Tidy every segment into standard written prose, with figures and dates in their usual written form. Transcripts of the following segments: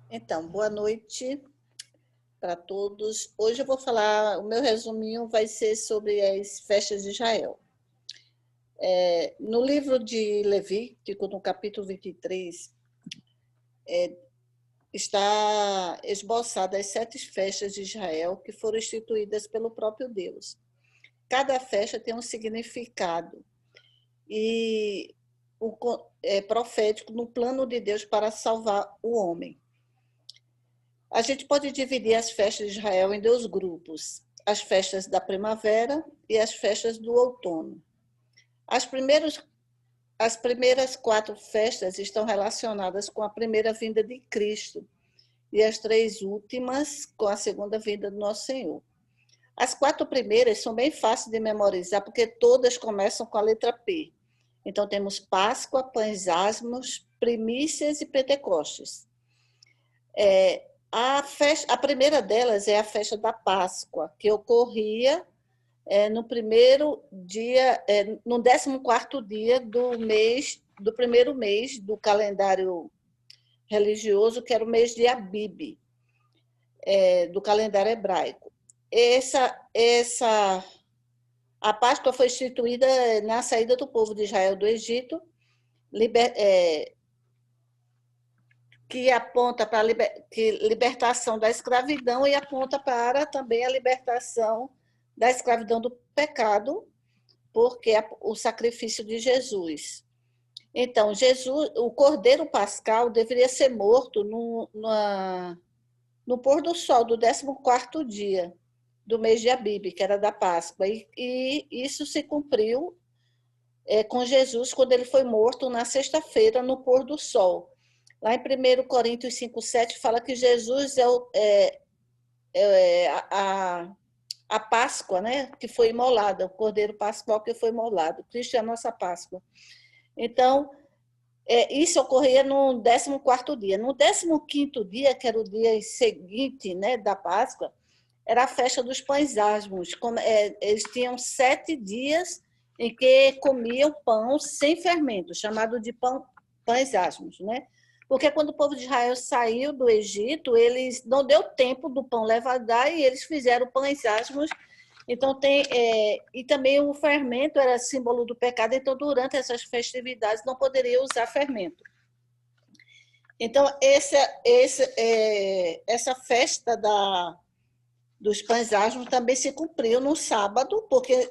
Então, boa noite para todos. Hoje eu vou falar, o meu resuminho vai ser sobre as festas de Israel. No livro de Levítico, no capítulo 23, está esboçada as 7 festas de Israel que foram instituídas pelo próprio Deus. Cada festa tem um significado e é profético no plano de Deus para salvar o homem. A gente pode dividir as festas de Israel em 2 grupos: as festas da primavera e as festas do outono. As primeiras 4 festas estão relacionadas com a primeira vinda de Cristo e as 3 últimas com a segunda vinda do nosso Senhor. As 4 primeiras são bem fáceis de memorizar, porque todas começam com a letra P. Então, temos Páscoa, Pães Asmos, Primícias e Pentecostes. A primeira delas é a festa da Páscoa, que ocorria no primeiro dia, no 14º dia do primeiro mês do calendário religioso, que era o mês de Abib, do calendário hebraico. A Páscoa foi instituída na saída do povo de Israel do Egito, que aponta para a libertação da escravidão e aponta para também a libertação da escravidão do pecado, porque o sacrifício de Jesus. Então, o cordeiro pascal deveria ser morto no pôr do sol do 14º dia do mês de Abib, que era da Páscoa, e isso se cumpriu com Jesus quando ele foi morto na sexta-feira no pôr do sol. Lá em 1 Coríntios 5,7 fala que Jesus a Páscoa, né, que foi imolada, o cordeiro pascual que foi imolado. Cristo é a nossa Páscoa. Então, isso ocorria no 14º dia. No 15º dia, que era o dia seguinte, né, da Páscoa, era a festa dos pães asmos. Eles tinham 7 dias em que comiam pão sem fermento, chamado de pães asmos, né? Porque quando o povo de Israel saiu do Egito, eles não deu tempo do pão levedar e eles fizeram pães asmos. Então, e também o fermento era símbolo do pecado, então, durante essas festividades, não poderia usar fermento. Então, essa festa dos pães asmos também se cumpriu no sábado, porque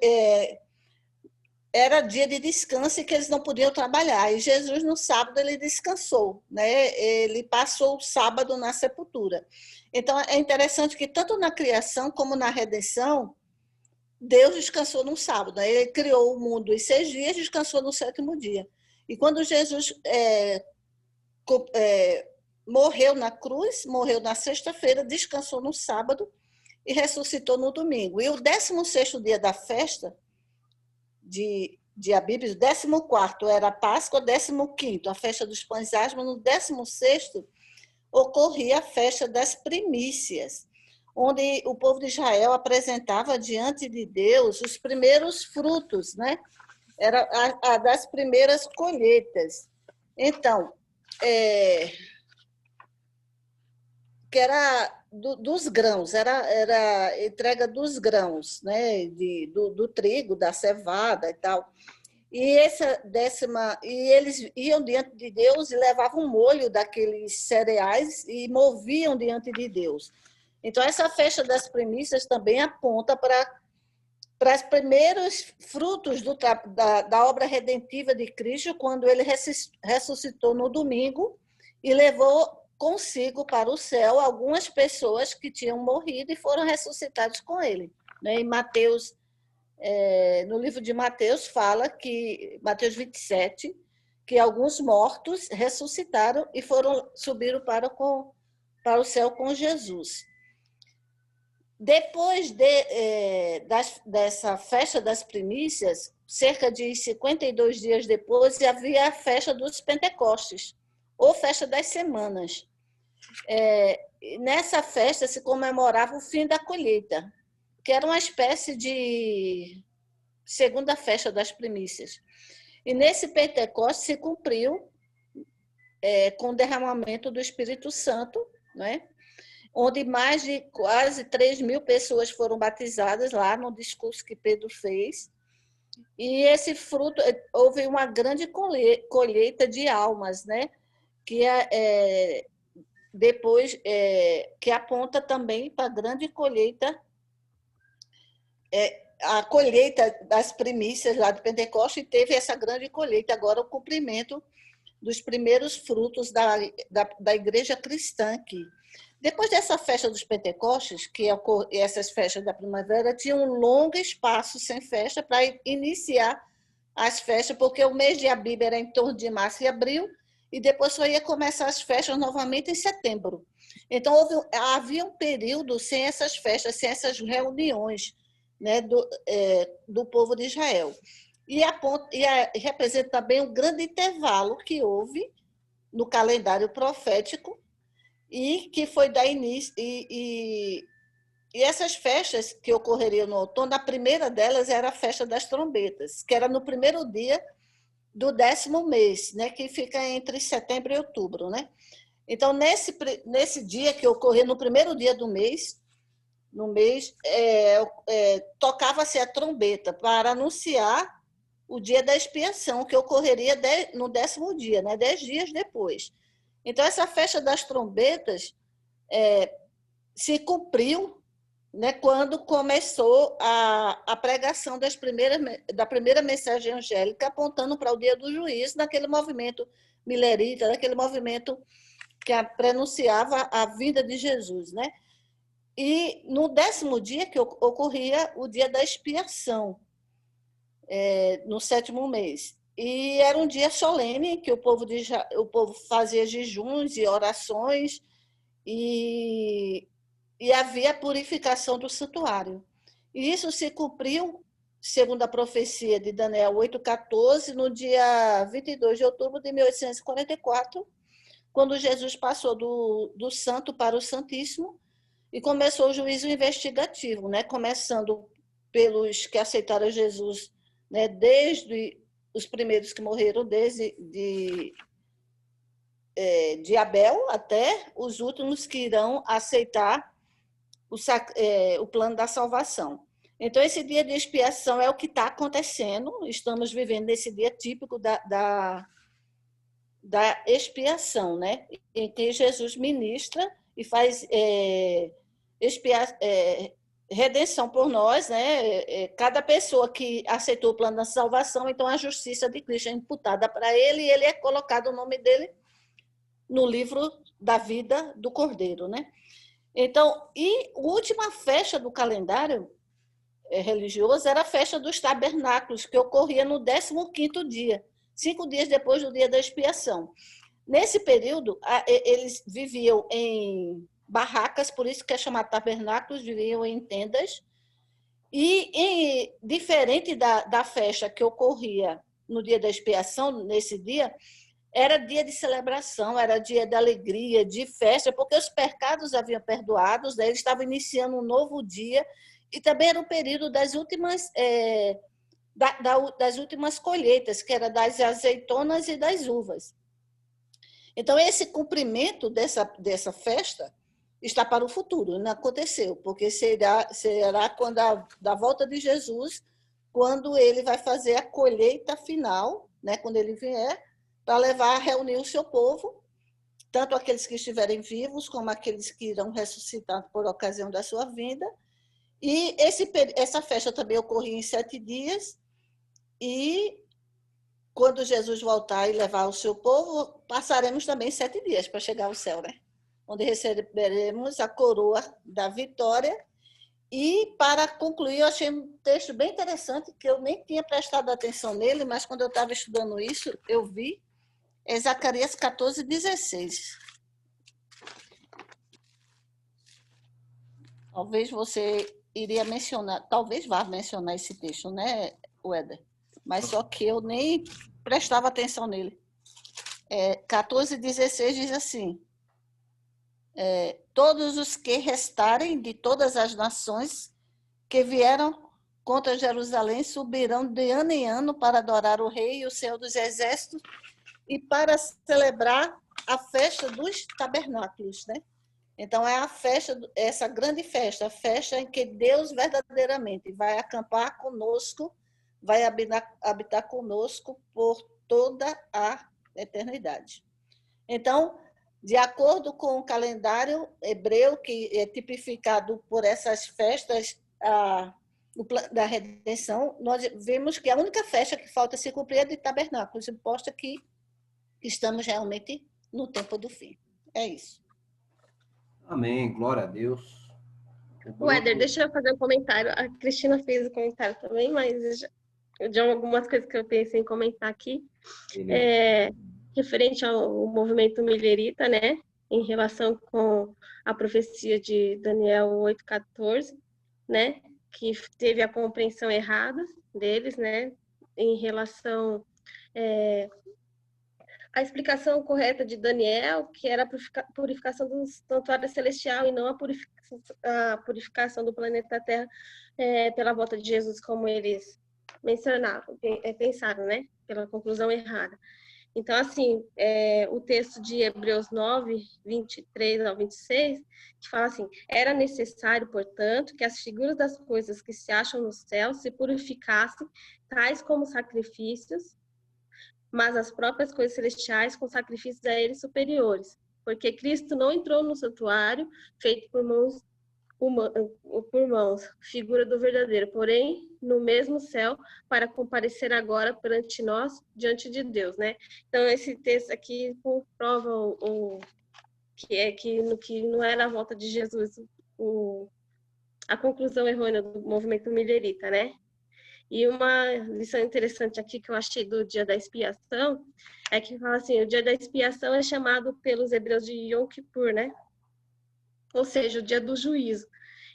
era dia de descanso e que eles não podiam trabalhar. E Jesus, no sábado, ele descansou, né? Ele passou o sábado na sepultura. Então, é interessante que tanto na criação como na redenção, Deus descansou no sábado. Né? Ele criou o mundo em 6 dias, descansou no 7º dia. E quando Jesus morreu na cruz, morreu na sexta-feira, descansou no sábado e ressuscitou no domingo. E o 16º dia da festa de Abib, o 14º era a Páscoa, o 15º a festa dos pães asmos, no 16º ocorria a festa das primícias, onde o povo de Israel apresentava diante de Deus os primeiros frutos, né? Era a das primeiras colheitas. Então, que era dos grãos, era a entrega dos grãos, né? Do trigo, da cevada e tal. E eles iam diante de Deus e levavam um molho daqueles cereais e moviam diante de Deus. Então, essa festa das primícias também aponta para os primeiros frutos da obra redentiva de Cristo, quando ele ressuscitou no domingo e levou consigo para o céu algumas pessoas que tinham morrido e foram ressuscitadas com ele. Em Mateus, no livro de Mateus, fala que, Mateus 27, que alguns mortos ressuscitaram e subiram para o céu com Jesus. Depois dessa festa das primícias, cerca de 52 dias depois, havia a festa dos Pentecostes, ou festa das semanas. Nessa festa se comemorava o fim da colheita, que era uma espécie de segunda festa das primícias. E nesse Pentecostes se cumpriu com o derramamento do Espírito Santo, não é? Onde mais de quase 3.000 pessoas foram batizadas lá no discurso que Pedro fez. E esse fruto, houve uma grande colheita de almas, né? Que depois que aponta também para a grande colheita, a colheita das primícias lá de Pentecostes, e teve essa grande colheita, agora o cumprimento dos primeiros frutos da igreja cristã aqui. Depois dessa festa dos Pentecostes, que essas festas da primavera, tinha um longo espaço sem festa para iniciar as festas, porque o mês de Abib era em torno de março e abril, e depois só ia começar as festas novamente em setembro. Então, havia um período sem essas festas, sem essas reuniões, né, do povo de Israel. E representa também um grande intervalo que houve no calendário profético e que foi dar início. E essas festas que ocorreriam no outono, a primeira delas era a festa das trombetas, que era no primeiro dia do 10º mês, né, que fica entre setembro e outubro, né? Então, nesse dia que ocorria no primeiro dia do mês, tocava-se a trombeta para anunciar o dia da expiação, que ocorreria no 10º dia, né, 10 dias depois. Então, essa festa das trombetas se cumpriu, né, quando começou a pregação da primeira mensagem angélica, apontando para o dia do juízo, naquele movimento milerita, naquele movimento que prenunciava a vinda de Jesus, né? E no 10º dia que ocorria o dia da expiação, no 7º mês. E era um dia solene, que o povo fazia jejuns e orações, e havia a purificação do santuário. E isso se cumpriu, segundo a profecia de Daniel 8,14, no dia 22 de outubro de 1844, quando Jesus passou do santo para o santíssimo e começou o juízo investigativo, né? Começando pelos que aceitaram Jesus, né? Desde os primeiros que morreram, desde de Abel até os últimos que irão aceitar o plano da salvação. Então, esse dia de expiação é o que está acontecendo, estamos vivendo esse dia típico da expiação, né? Em que Jesus ministra e faz redenção por nós, né? Cada pessoa que aceitou o plano da salvação, então a justiça de Cristo é imputada para ele e ele é colocado o nome dele no livro da vida do Cordeiro, né? Então, e a última festa do calendário religioso era a festa dos tabernáculos, que ocorria no 15º dia, 5 dias depois do dia da expiação. Nesse período, eles viviam em barracas, por isso que é chamado tabernáculos, viviam em tendas, e diferente da festa que ocorria no dia da expiação, nesse dia, era dia de celebração, era dia de alegria, de festa, porque os pecados haviam perdoados, né? Eles estavam iniciando um novo dia, e também era o período das últimas, das últimas colheitas, que era das azeitonas e das uvas. Então, esse cumprimento dessa festa está para o futuro, não aconteceu, porque será quando da volta de Jesus, quando ele vai fazer a colheita final, né? Quando ele vier, para levar a reunir o seu povo, tanto aqueles que estiverem vivos, como aqueles que irão ressuscitar por ocasião da sua vinda. E essa festa também ocorria em 7 dias, e quando Jesus voltar e levar o seu povo, passaremos também 7 dias para chegar ao céu, né? Onde receberemos a coroa da vitória. E, para concluir, eu achei um texto bem interessante, que eu nem tinha prestado atenção nele, mas quando eu estava estudando isso, eu vi. É Zacarias 14:16. Talvez você iria mencionar, talvez vá mencionar esse texto, né, Weder? Mas só que eu nem prestava atenção nele. 14:16 diz assim: todos os que restarem de todas as nações que vieram contra Jerusalém subirão de ano em ano para adorar o Rei e o Senhor dos Exércitos, e para celebrar a festa dos tabernáculos, né? Então, é a festa, essa grande festa, a festa em que Deus verdadeiramente vai acampar conosco, vai habitar conosco por toda a eternidade. Então, de acordo com o calendário hebreu, que é tipificado por essas festas da redenção, nós vemos que a única festa que falta se cumprir é de tabernáculos, imposta que estamos realmente no tempo do fim. É isso. Amém, glória a Deus. O Éder, deixa eu fazer um comentário. A Cristina fez o comentário também, mas de algumas coisas que eu pensei em comentar aqui. Referente ao movimento millerita, né, em relação com a profecia de Daniel 8,14, né, que teve a compreensão errada deles, né, em relação à explicação correta de Daniel, que era a purificação do santuário celestial e não a purificação do planeta Terra pela volta de Jesus, como eles mencionavam, pensaram, né, pela conclusão errada. Então, assim, o texto de Hebreus 9, 23 ao 26, que fala assim: era necessário, portanto, que as figuras das coisas que se acham no céu se purificassem, tais como sacrifícios, mas as próprias coisas celestiais com sacrifícios a eles superiores. Porque Cristo não entrou no santuário feito por mãos, figura do verdadeiro, porém no mesmo céu, para comparecer agora perante nós, diante de Deus, né? Então, esse texto aqui comprova que não era a volta de Jesus, a conclusão errônea do movimento millerita, né? E uma lição interessante aqui que eu achei do dia da expiação é que fala assim: o dia da expiação é chamado pelos hebreus de Yom Kippur, né? Ou seja, o dia do juízo.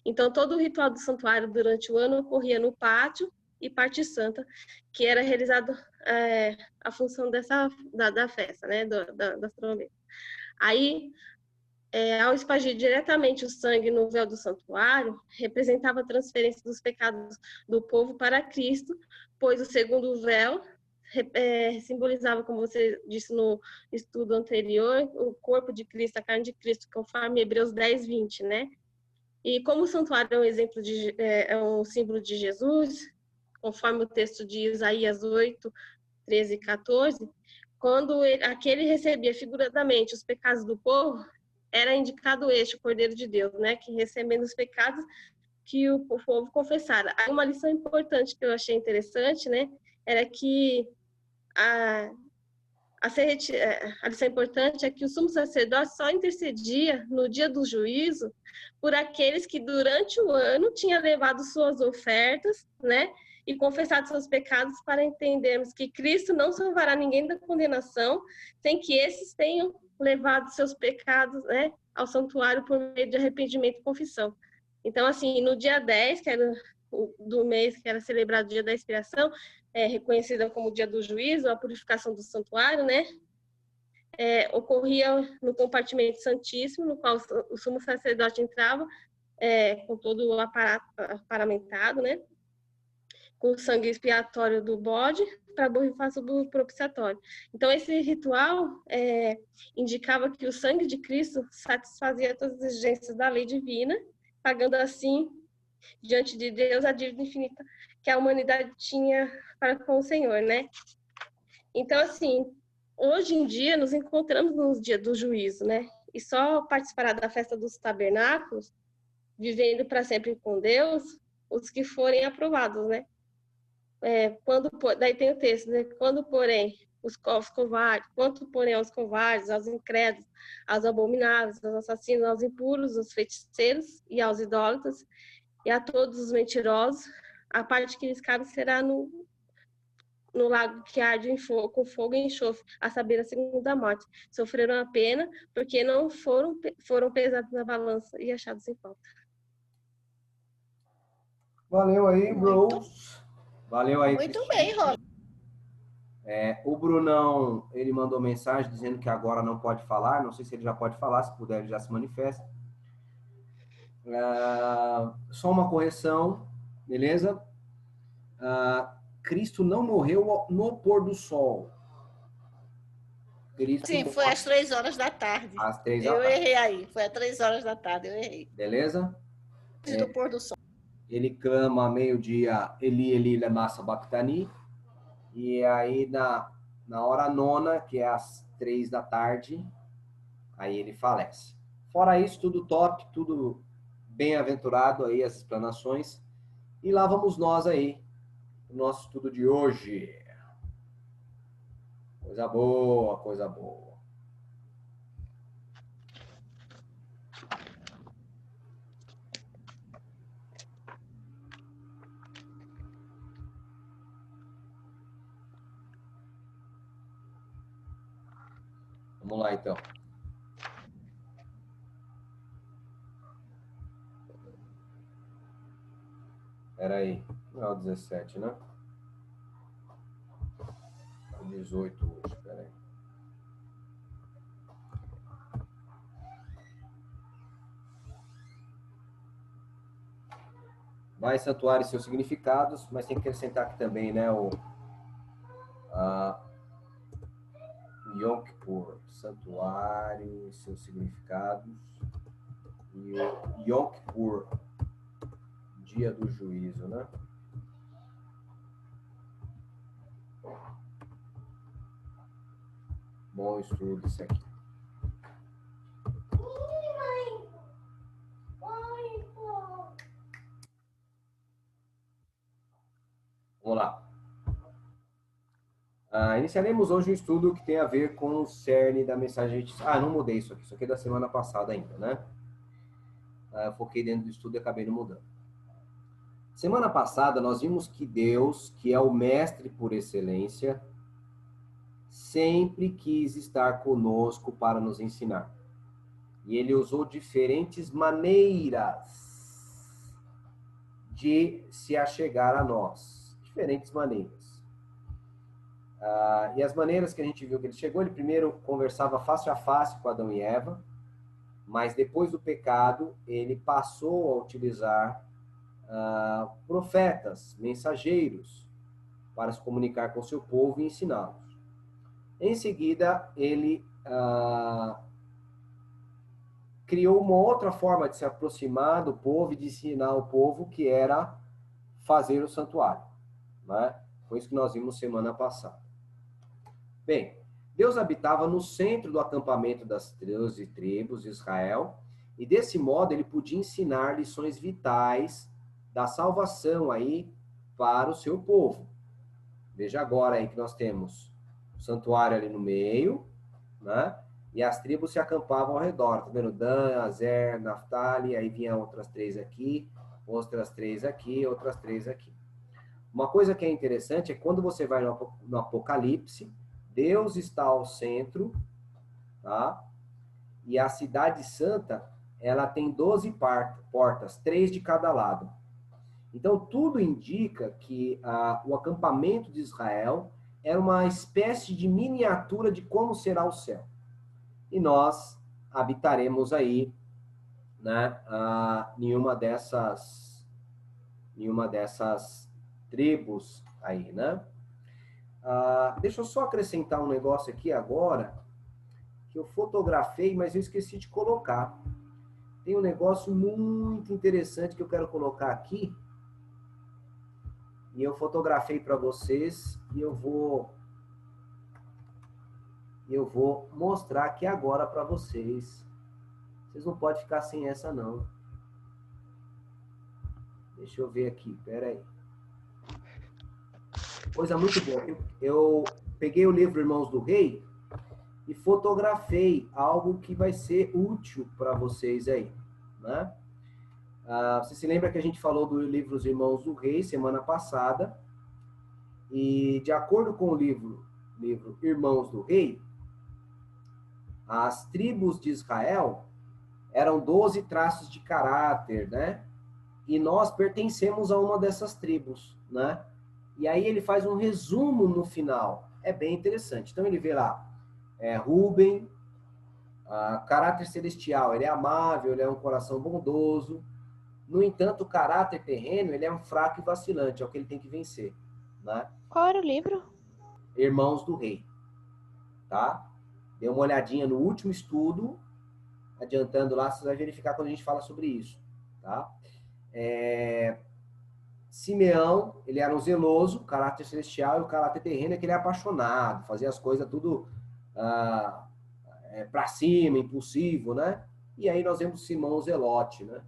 Então, todo o ritual do santuário durante o ano ocorria no pátio e parte santa, que era realizado a função da festa, né, das trombetas. Aí, ao espargir diretamente o sangue no véu do santuário, representava a transferência dos pecados do povo para Cristo, pois o segundo véu simbolizava, como você disse no estudo anterior, o corpo de Cristo, a carne de Cristo, conforme Hebreus 10, 20, né? E como o santuário é um exemplo é um símbolo de Jesus, conforme o texto de Isaías 8, 13 e 14, quando aquele recebia figuradamente os pecados do povo, era indicado o Cordeiro de Deus, né, que recebendo os pecados que o povo confessara. Uma lição importante que eu achei interessante, né, era que a lição importante é que o sumo sacerdote só intercedia no dia do juízo por aqueles que durante o ano tinham levado suas ofertas, né, e confessado seus pecados, para entendermos que Cristo não salvará ninguém da condenação sem que esses tenham levado seus pecados, né, ao santuário por meio de arrependimento e confissão. Então, assim, no dia 10, que era do mês, que era celebrado o dia da expiação, reconhecida como o dia do juízo, a purificação do santuário, né? Ocorria no compartimento santíssimo, no qual o sumo sacerdote entrava com todo o aparato paramentado, né? Com o sangue expiatório do bode para borrifar sobre o propiciatório. Então, esse ritual indicava que o sangue de Cristo satisfazia todas as exigências da lei divina, pagando assim, diante de Deus, a dívida infinita que a humanidade tinha para com o Senhor, né? Então, assim, hoje em dia, nos encontramos no dia do juízo, né? E só participará da festa dos tabernáculos, vivendo para sempre com Deus, os que forem aprovados, né? Daí tem o texto, né? Quando, porém, os covardes, quanto, porém, aos covardes, aos incrédulos, aos abomináveis, aos assassinos, aos impuros, aos feiticeiros e aos idólatras, e a todos os mentirosos, a parte que lhes cabe será no lago que arde com fogo e enxofre, a saber, a segunda morte. Sofreram a pena porque não foram pesados na balança e achados em falta. Valeu aí, Rose. Valeu aí. Muito bem, Rosa. O Brunão, ele mandou mensagem dizendo que agora não pode falar. Não sei se ele já pode falar, se puder, ele já se manifesta. Só uma correção, beleza? Cristo não morreu no pôr do sol. Cristo Sim, foi morre às 3 horas da tarde. às 3 da Eu tarde. errei aí. Foi às 3 horas da tarde, eu errei. Beleza? Antes do pôr do sol. Ele clama meio-dia, Eli, Eli, lema sabachthani. E aí, na hora nona, que é às 3 da tarde, aí ele falece. Fora isso, tudo top, tudo bem-aventurado aí, as explanações. E lá vamos nós aí, o nosso estudo de hoje. Coisa boa, coisa boa. Vamos lá, então. Espera aí. Não é o 17, né? É o 18 hoje, espera aí. Vai santuário e seus significados, mas tem que acrescentar aqui também, né, o Yom Kippur, santuário e seus significados, e o Yom Kippur, dia do juízo, né? Bom estudo isso aqui. Vamos lá. Iniciaremos hoje um estudo que tem a ver com o cerne da mensagem. Não mudei isso aqui. Isso aqui é da semana passada ainda, né? Eu foquei dentro do estudo e acabei não mudando. Semana passada nós vimos que Deus, que é o mestre por excelência, sempre quis estar conosco para nos ensinar. E ele usou diferentes maneiras de se achegar a nós. Diferentes maneiras. E as maneiras que a gente viu que ele chegou, ele primeiro conversava face a face com Adão e Eva, mas depois do pecado, ele passou a utilizar profetas, mensageiros, para se comunicar com o seu povo e ensiná-los. Em seguida, ele criou uma outra forma de se aproximar do povo e de ensinar o povo, que era fazer o santuário, né? Foi isso que nós vimos semana passada. Bem, Deus habitava no centro do acampamento das 12 tribos de Israel, e desse modo ele podia ensinar lições vitais da salvação aí para o seu povo. Veja agora aí que nós temos o santuário ali no meio, né? E as tribos se acampavam ao redor, tá vendo? Dan, Azer, Naftali, aí vinham outras 3 aqui, outras 3 aqui, outras 3 aqui. Uma coisa que é interessante é quando você vai no Apocalipse, Deus está ao centro, tá? E a cidade santa, ela tem 12 portas, 3 de cada lado. Então, tudo indica que o acampamento de Israel era uma espécie de miniatura de como será o céu. E nós habitaremos aí, né, nenhuma dessas tribos aí, né? Deixa eu só acrescentar um negócio aqui agora, que eu fotografei, mas eu esqueci de colocar. Tem um negócio muito interessante que eu quero colocar aqui, e eu fotografei para vocês, e eu vou mostrar aqui agora para vocês. Vocês não podem ficar sem essa, não. Deixa eu ver aqui, pera aí. Coisa muito boa. Eu peguei o livro Irmãos do Rei e fotografei algo que vai ser útil para vocês aí, né? Você se lembra que a gente falou do livro Os Irmãos do Rei semana passada, e de acordo com o livro Irmãos do Rei, as tribos de Israel eram 12 traços de caráter, né? E nós pertencemos a uma dessas tribos, né? E aí ele faz um resumo no final. É bem interessante. Então ele vê lá, Rúben, caráter celestial, ele é amável, ele é um coração bondoso. No entanto, o caráter terreno, ele é um fraco e vacilante, é o que ele tem que vencer, né? Qual era o livro? Irmãos do Rei, tá? Dê uma olhadinha no último estudo, adiantando lá, você vai verificar quando a gente fala sobre isso, tá? Simeão, ele era um zeloso, o caráter celestial, e o caráter terreno é que ele é apaixonado, fazia as coisas tudo para cima, impulsivo, né? E aí nós vemos Simão o Zelote, né?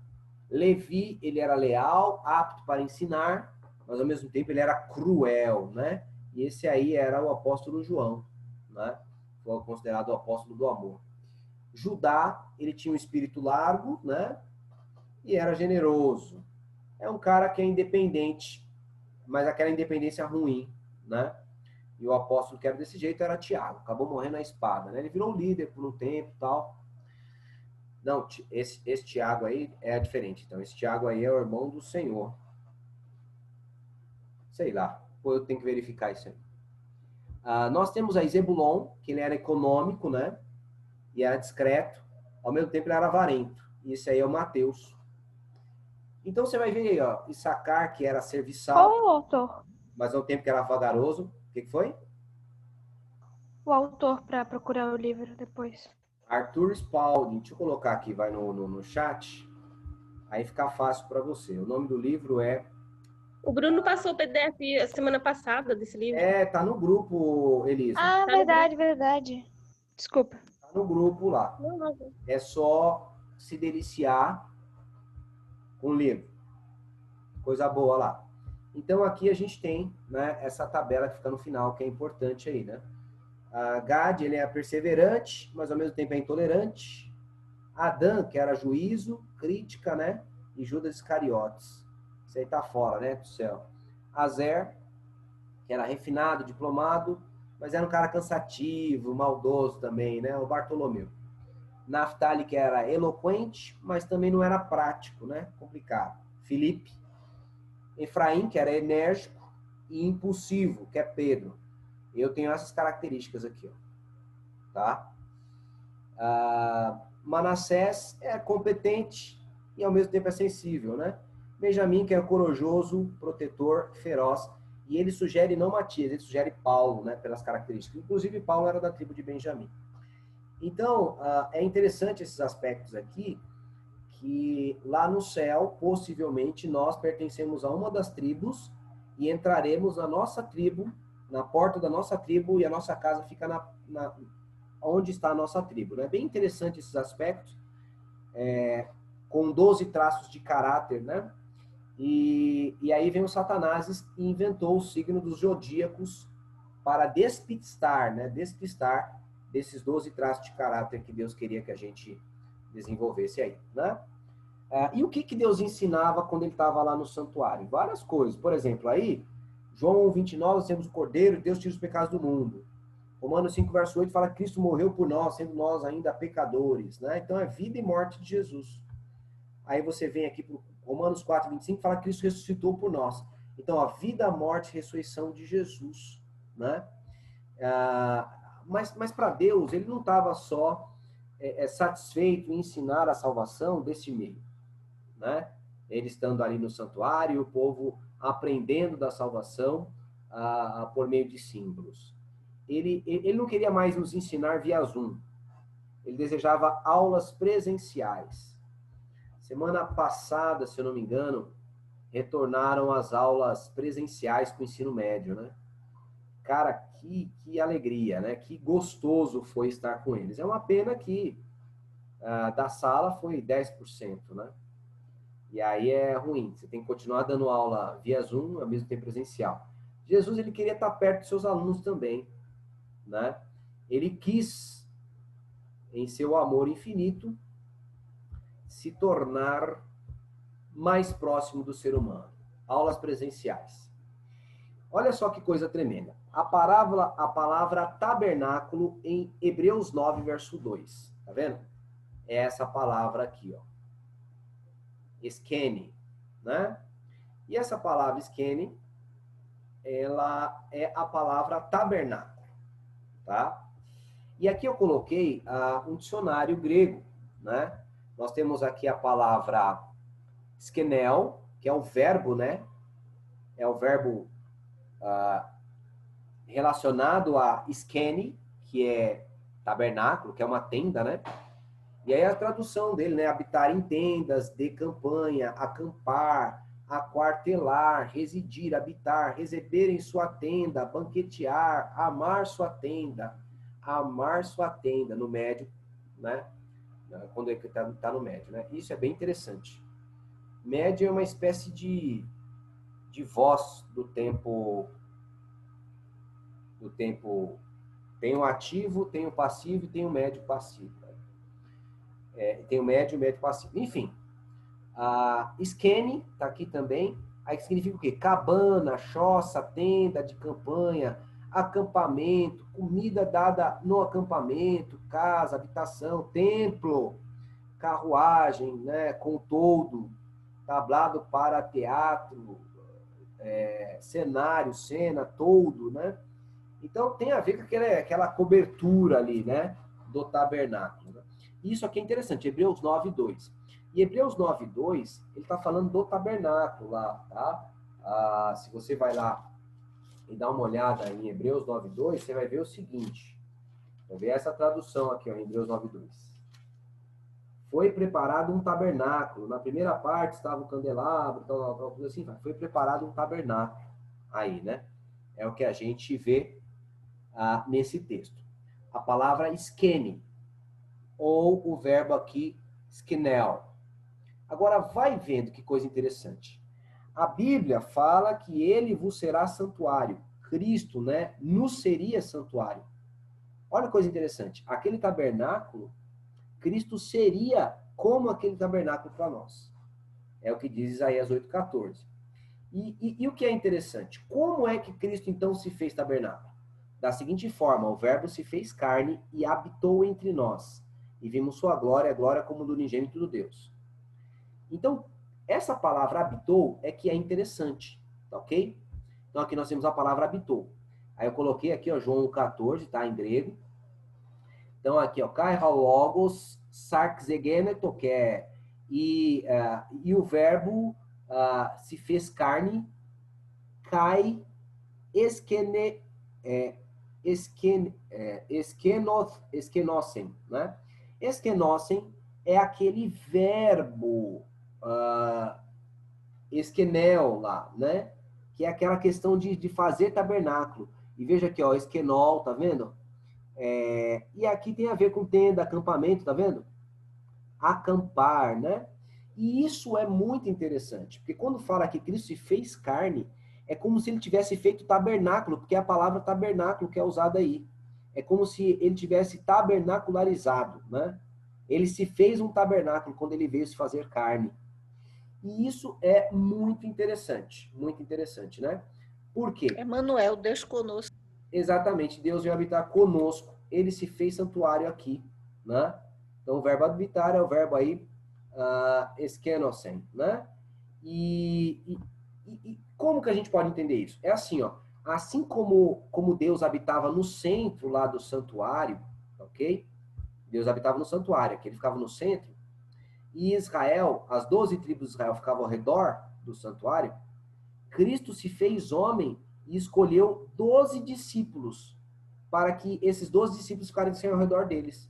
Levi, ele era leal, apto para ensinar, mas ao mesmo tempo ele era cruel, né? E esse aí era o apóstolo João, né? Foi considerado o apóstolo do amor. Judá, ele tinha um espírito largo, né? E era generoso. É um cara que é independente, mas aquela independência ruim, né? E o apóstolo que era desse jeito era Tiago, acabou morrendo na espada, né? Ele virou líder por um tempo e tal. Não, esse Tiago aí é diferente. Então, esse Tiago aí é o irmão do Senhor. Sei lá, eu tenho que verificar isso aí. Nós temos aí Zebulon, que ele era econômico, né? E era discreto. Ao mesmo tempo, ele era avarento. E esse aí é o Mateus. Então, você vai ver aí, ó, Issacar, que era serviçal. Qual o autor? Mas ao tempo que era vagaroso. O que foi? O autor para procurar o livro depois. Arthur Spalding. Deixa eu colocar aqui, vai no chat. Aí fica fácil para você. O nome do livro é... O Bruno passou o PDF a semana passada desse livro. Tá no grupo, Elisa. Ah, Tá verdade, verdade. Desculpa. Tá no grupo lá. É só se deliciar com o livro. Coisa boa lá. Então aqui a gente tem, né, essa tabela que fica no final, que é importante aí, né? Gad, ele é perseverante, mas ao mesmo tempo é intolerante. Adã, que era juízo, crítica, né? E Judas Iscariotes. Isso aí tá fora, né, do céu. Azer, que era refinado, diplomado, mas era um cara cansativo, maldoso também, né? O Bartolomeu. Naftali, que era eloquente, mas também não era prático, né? Complicado. Filipe. Efraim, que era enérgico e impulsivo, que é Pedro. Eu tenho essas características aqui, ó. Tá? Manassés é competente e ao mesmo tempo é sensível, né? Benjamim, que é corajoso, protetor, feroz. E ele sugere não Matias, ele sugere Paulo, né? Pelas características. Inclusive, Paulo era da tribo de Benjamim. Então, é interessante esses aspectos aqui, que lá no céu, possivelmente, nós pertencemos a uma das tribos e entraremos na nossa tribo, na porta da nossa tribo, e a nossa casa fica onde está a nossa tribo. É bem interessante esses aspectos, com 12 traços de caráter, né? E aí vem o Satanás e inventou o signo dos zodíacos para despistar, né? Despistar desses 12 traços de caráter que Deus queria que a gente desenvolvesse aí, né? E o que Deus ensinava quando ele estava lá no santuário? Várias coisas. Por exemplo, aí, João 29, nós temos o Cordeiro, Deus tira os pecados do mundo. Romanos 5, verso 8, fala que Cristo morreu por nós, sendo nós ainda pecadores, né? Então, é vida e morte de Jesus. Aí você vem aqui para Romanos 4, 25, fala que Cristo ressuscitou por nós. Então, a vida, a morte e ressurreição de Jesus, né? Mas para Deus, ele não estava só satisfeito em ensinar a salvação desse meio, né? Ele estando ali no santuário, o povo aprendendo da salvação por meio de símbolos. Ele não queria mais nos ensinar via Zoom. Ele desejava aulas presenciais. Semana passada, se eu não me engano, retornaram as aulas presenciais com o ensino médio, né? Cara, que alegria, né? Que gostoso foi estar com eles. É uma pena que da sala foi 10%, né? E aí é ruim. Você tem que continuar dando aula via Zoom, ao mesmo tempo presencial. Jesus, ele queria estar perto dos seus alunos também, né? Ele quis, em seu amor infinito, se tornar mais próximo do ser humano. Aulas presenciais. Olha só que coisa tremenda. A palavra tabernáculo em Hebreus 9, verso 2. Tá vendo? É essa palavra aqui, ó. Skene, né? E essa palavra skene, ela é a palavra tabernáculo, tá? E aqui eu coloquei um dicionário grego, né? Nós temos aqui a palavra skenel, que é o verbo, né? É o verbo relacionado a skene, que é tabernáculo, que é uma tenda, né? E aí a tradução dele, né? Habitar em tendas, de campanha, acampar, aquartelar, residir, habitar, receber em sua tenda, banquetear, amar sua tenda, no médio, né? Quando ele está no médio, né? Isso é bem interessante. Médio é uma espécie de voz do tempo, tem o ativo, tem o passivo e tem o médio passivo. Tem o médio e o médio passivo. Enfim, a skene está aqui também. Aí significa o quê? Cabana, choça, tenda de campanha, acampamento, comida dada no acampamento, casa, habitação, templo, carruagem, né, com todo, tablado para teatro, cenário, cena, todo, né? Então tem a ver com aquela cobertura ali, né, do tabernáculo. Né? Isso aqui é interessante, Hebreus 9:2. E Hebreus 9:2, ele está falando do tabernáculo lá, tá? Se você vai lá e dá uma olhada em Hebreus 9:2, você vai ver o seguinte. Vai ver essa tradução aqui, ó, em Hebreus 9:2. Foi preparado um tabernáculo. Na primeira parte estava o candelabro, tudo assim. Foi preparado um tabernáculo. Aí, né? É o que a gente vê nesse texto. A palavra skene, ou o verbo aqui, skenel. Agora, vai vendo que coisa interessante. A Bíblia fala que ele vos será santuário. Cristo, né, nos seria santuário. Olha que coisa interessante. Aquele tabernáculo, Cristo seria como aquele tabernáculo para nós. É o que diz Isaías 8:14. E o que é interessante? Como é que Cristo, então, se fez tabernáculo? Da seguinte forma, o verbo se fez carne e habitou entre nós. E vimos sua glória, a glória como do unigênito do Deus. Então, essa palavra habitou é que é interessante, tá ok? Então, aqui nós temos a palavra habitou. Aí eu coloquei aqui, ó, João 14, tá, em grego. Então, aqui, ó, kai logos sarxegeneto, que é, e o verbo se fez carne, kai esquenosen, né? Esquenosen é aquele verbo esquenel lá, né? Que é aquela questão de fazer tabernáculo. E veja aqui, ó, esquenol, tá vendo? E aqui tem a ver com tenda, acampamento, tá vendo? Acampar, né? E isso é muito interessante, porque quando fala que Cristo se fez carne, é como se ele tivesse feito tabernáculo, porque é a palavra tabernáculo que é usada aí. É como se ele tivesse tabernacularizado, né? Ele se fez um tabernáculo quando ele veio se fazer carne. E isso é muito interessante, né? Por quê? Emmanuel, Deus conosco. Exatamente, Deus veio habitar conosco, ele se fez santuário aqui, né? Então, o verbo habitar é o verbo aí, esquenosen, né? E como que a gente pode entender isso? É assim, ó, assim como Deus habitava no centro lá do santuário, ok? Deus habitava no santuário, que ele ficava no centro, e Israel, as 12 tribos de Israel ficavam ao redor do santuário, Cristo se fez homem e escolheu 12 discípulos para que esses 12 discípulos ficassem ao redor deles.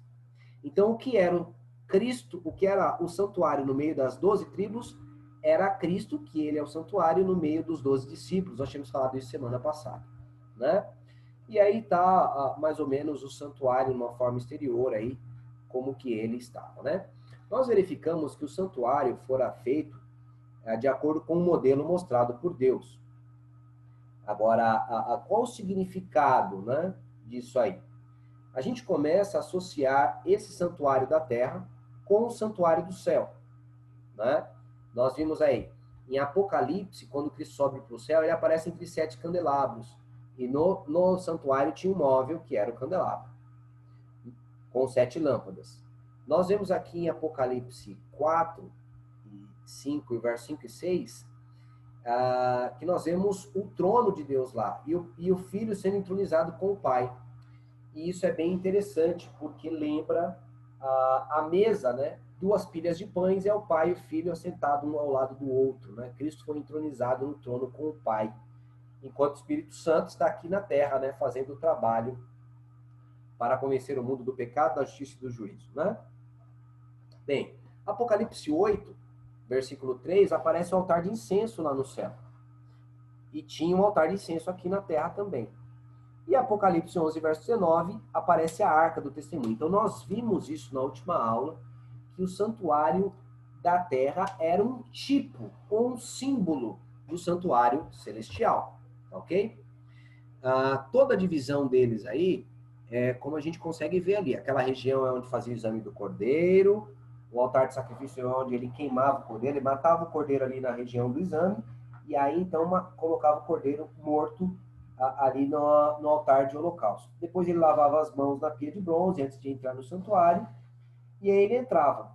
Então, o que era Cristo, o que era o santuário no meio das 12 tribos, era Cristo, que ele é o santuário no meio dos 12 discípulos. Nós tínhamos falado isso semana passada, né? E aí está mais ou menos o santuário numa forma exterior aí, como que ele estava, né? Nós verificamos que o santuário fora feito de acordo com o modelo mostrado por Deus. Agora, qual o significado, né, disso aí? A gente começa a associar esse santuário da terra com o santuário do céu, né? Nós vimos aí, em Apocalipse, quando Cristo sobe para o céu, ele aparece entre 7 candelabros. E no santuário tinha um móvel, que era o candelabro, com 7 lâmpadas. Nós vemos aqui em Apocalipse 4, 5, verso 5 e 6, que nós vemos o trono de Deus lá, e o Filho sendo entronizado com o Pai. E isso é bem interessante, porque lembra a mesa, né? 2 pilhas de pães, é o Pai e o Filho sentados um ao lado do outro, né? Cristo foi entronizado no trono com o Pai, enquanto o Espírito Santo está aqui na terra, né? Fazendo o trabalho para convencer o mundo do pecado, da justiça e do juízo, né? Bem, Apocalipse 8, versículo 3, aparece o altar de incenso lá no céu. E tinha um altar de incenso aqui na terra também. E Apocalipse 11, verso 19, aparece a arca do testemunho. Então, nós vimos isso na última aula, que o santuário da terra era um tipo, um símbolo do santuário celestial, ok? Toda a divisão deles aí, como a gente consegue ver ali, aquela região é onde fazia o exame do cordeiro, o altar de sacrifício é onde ele queimava o cordeiro, ele matava o cordeiro ali na região do exame, e aí então colocava o cordeiro morto ali no altar de holocausto. Depois ele lavava as mãos na pia de bronze antes de entrar no santuário, e aí ele entrava.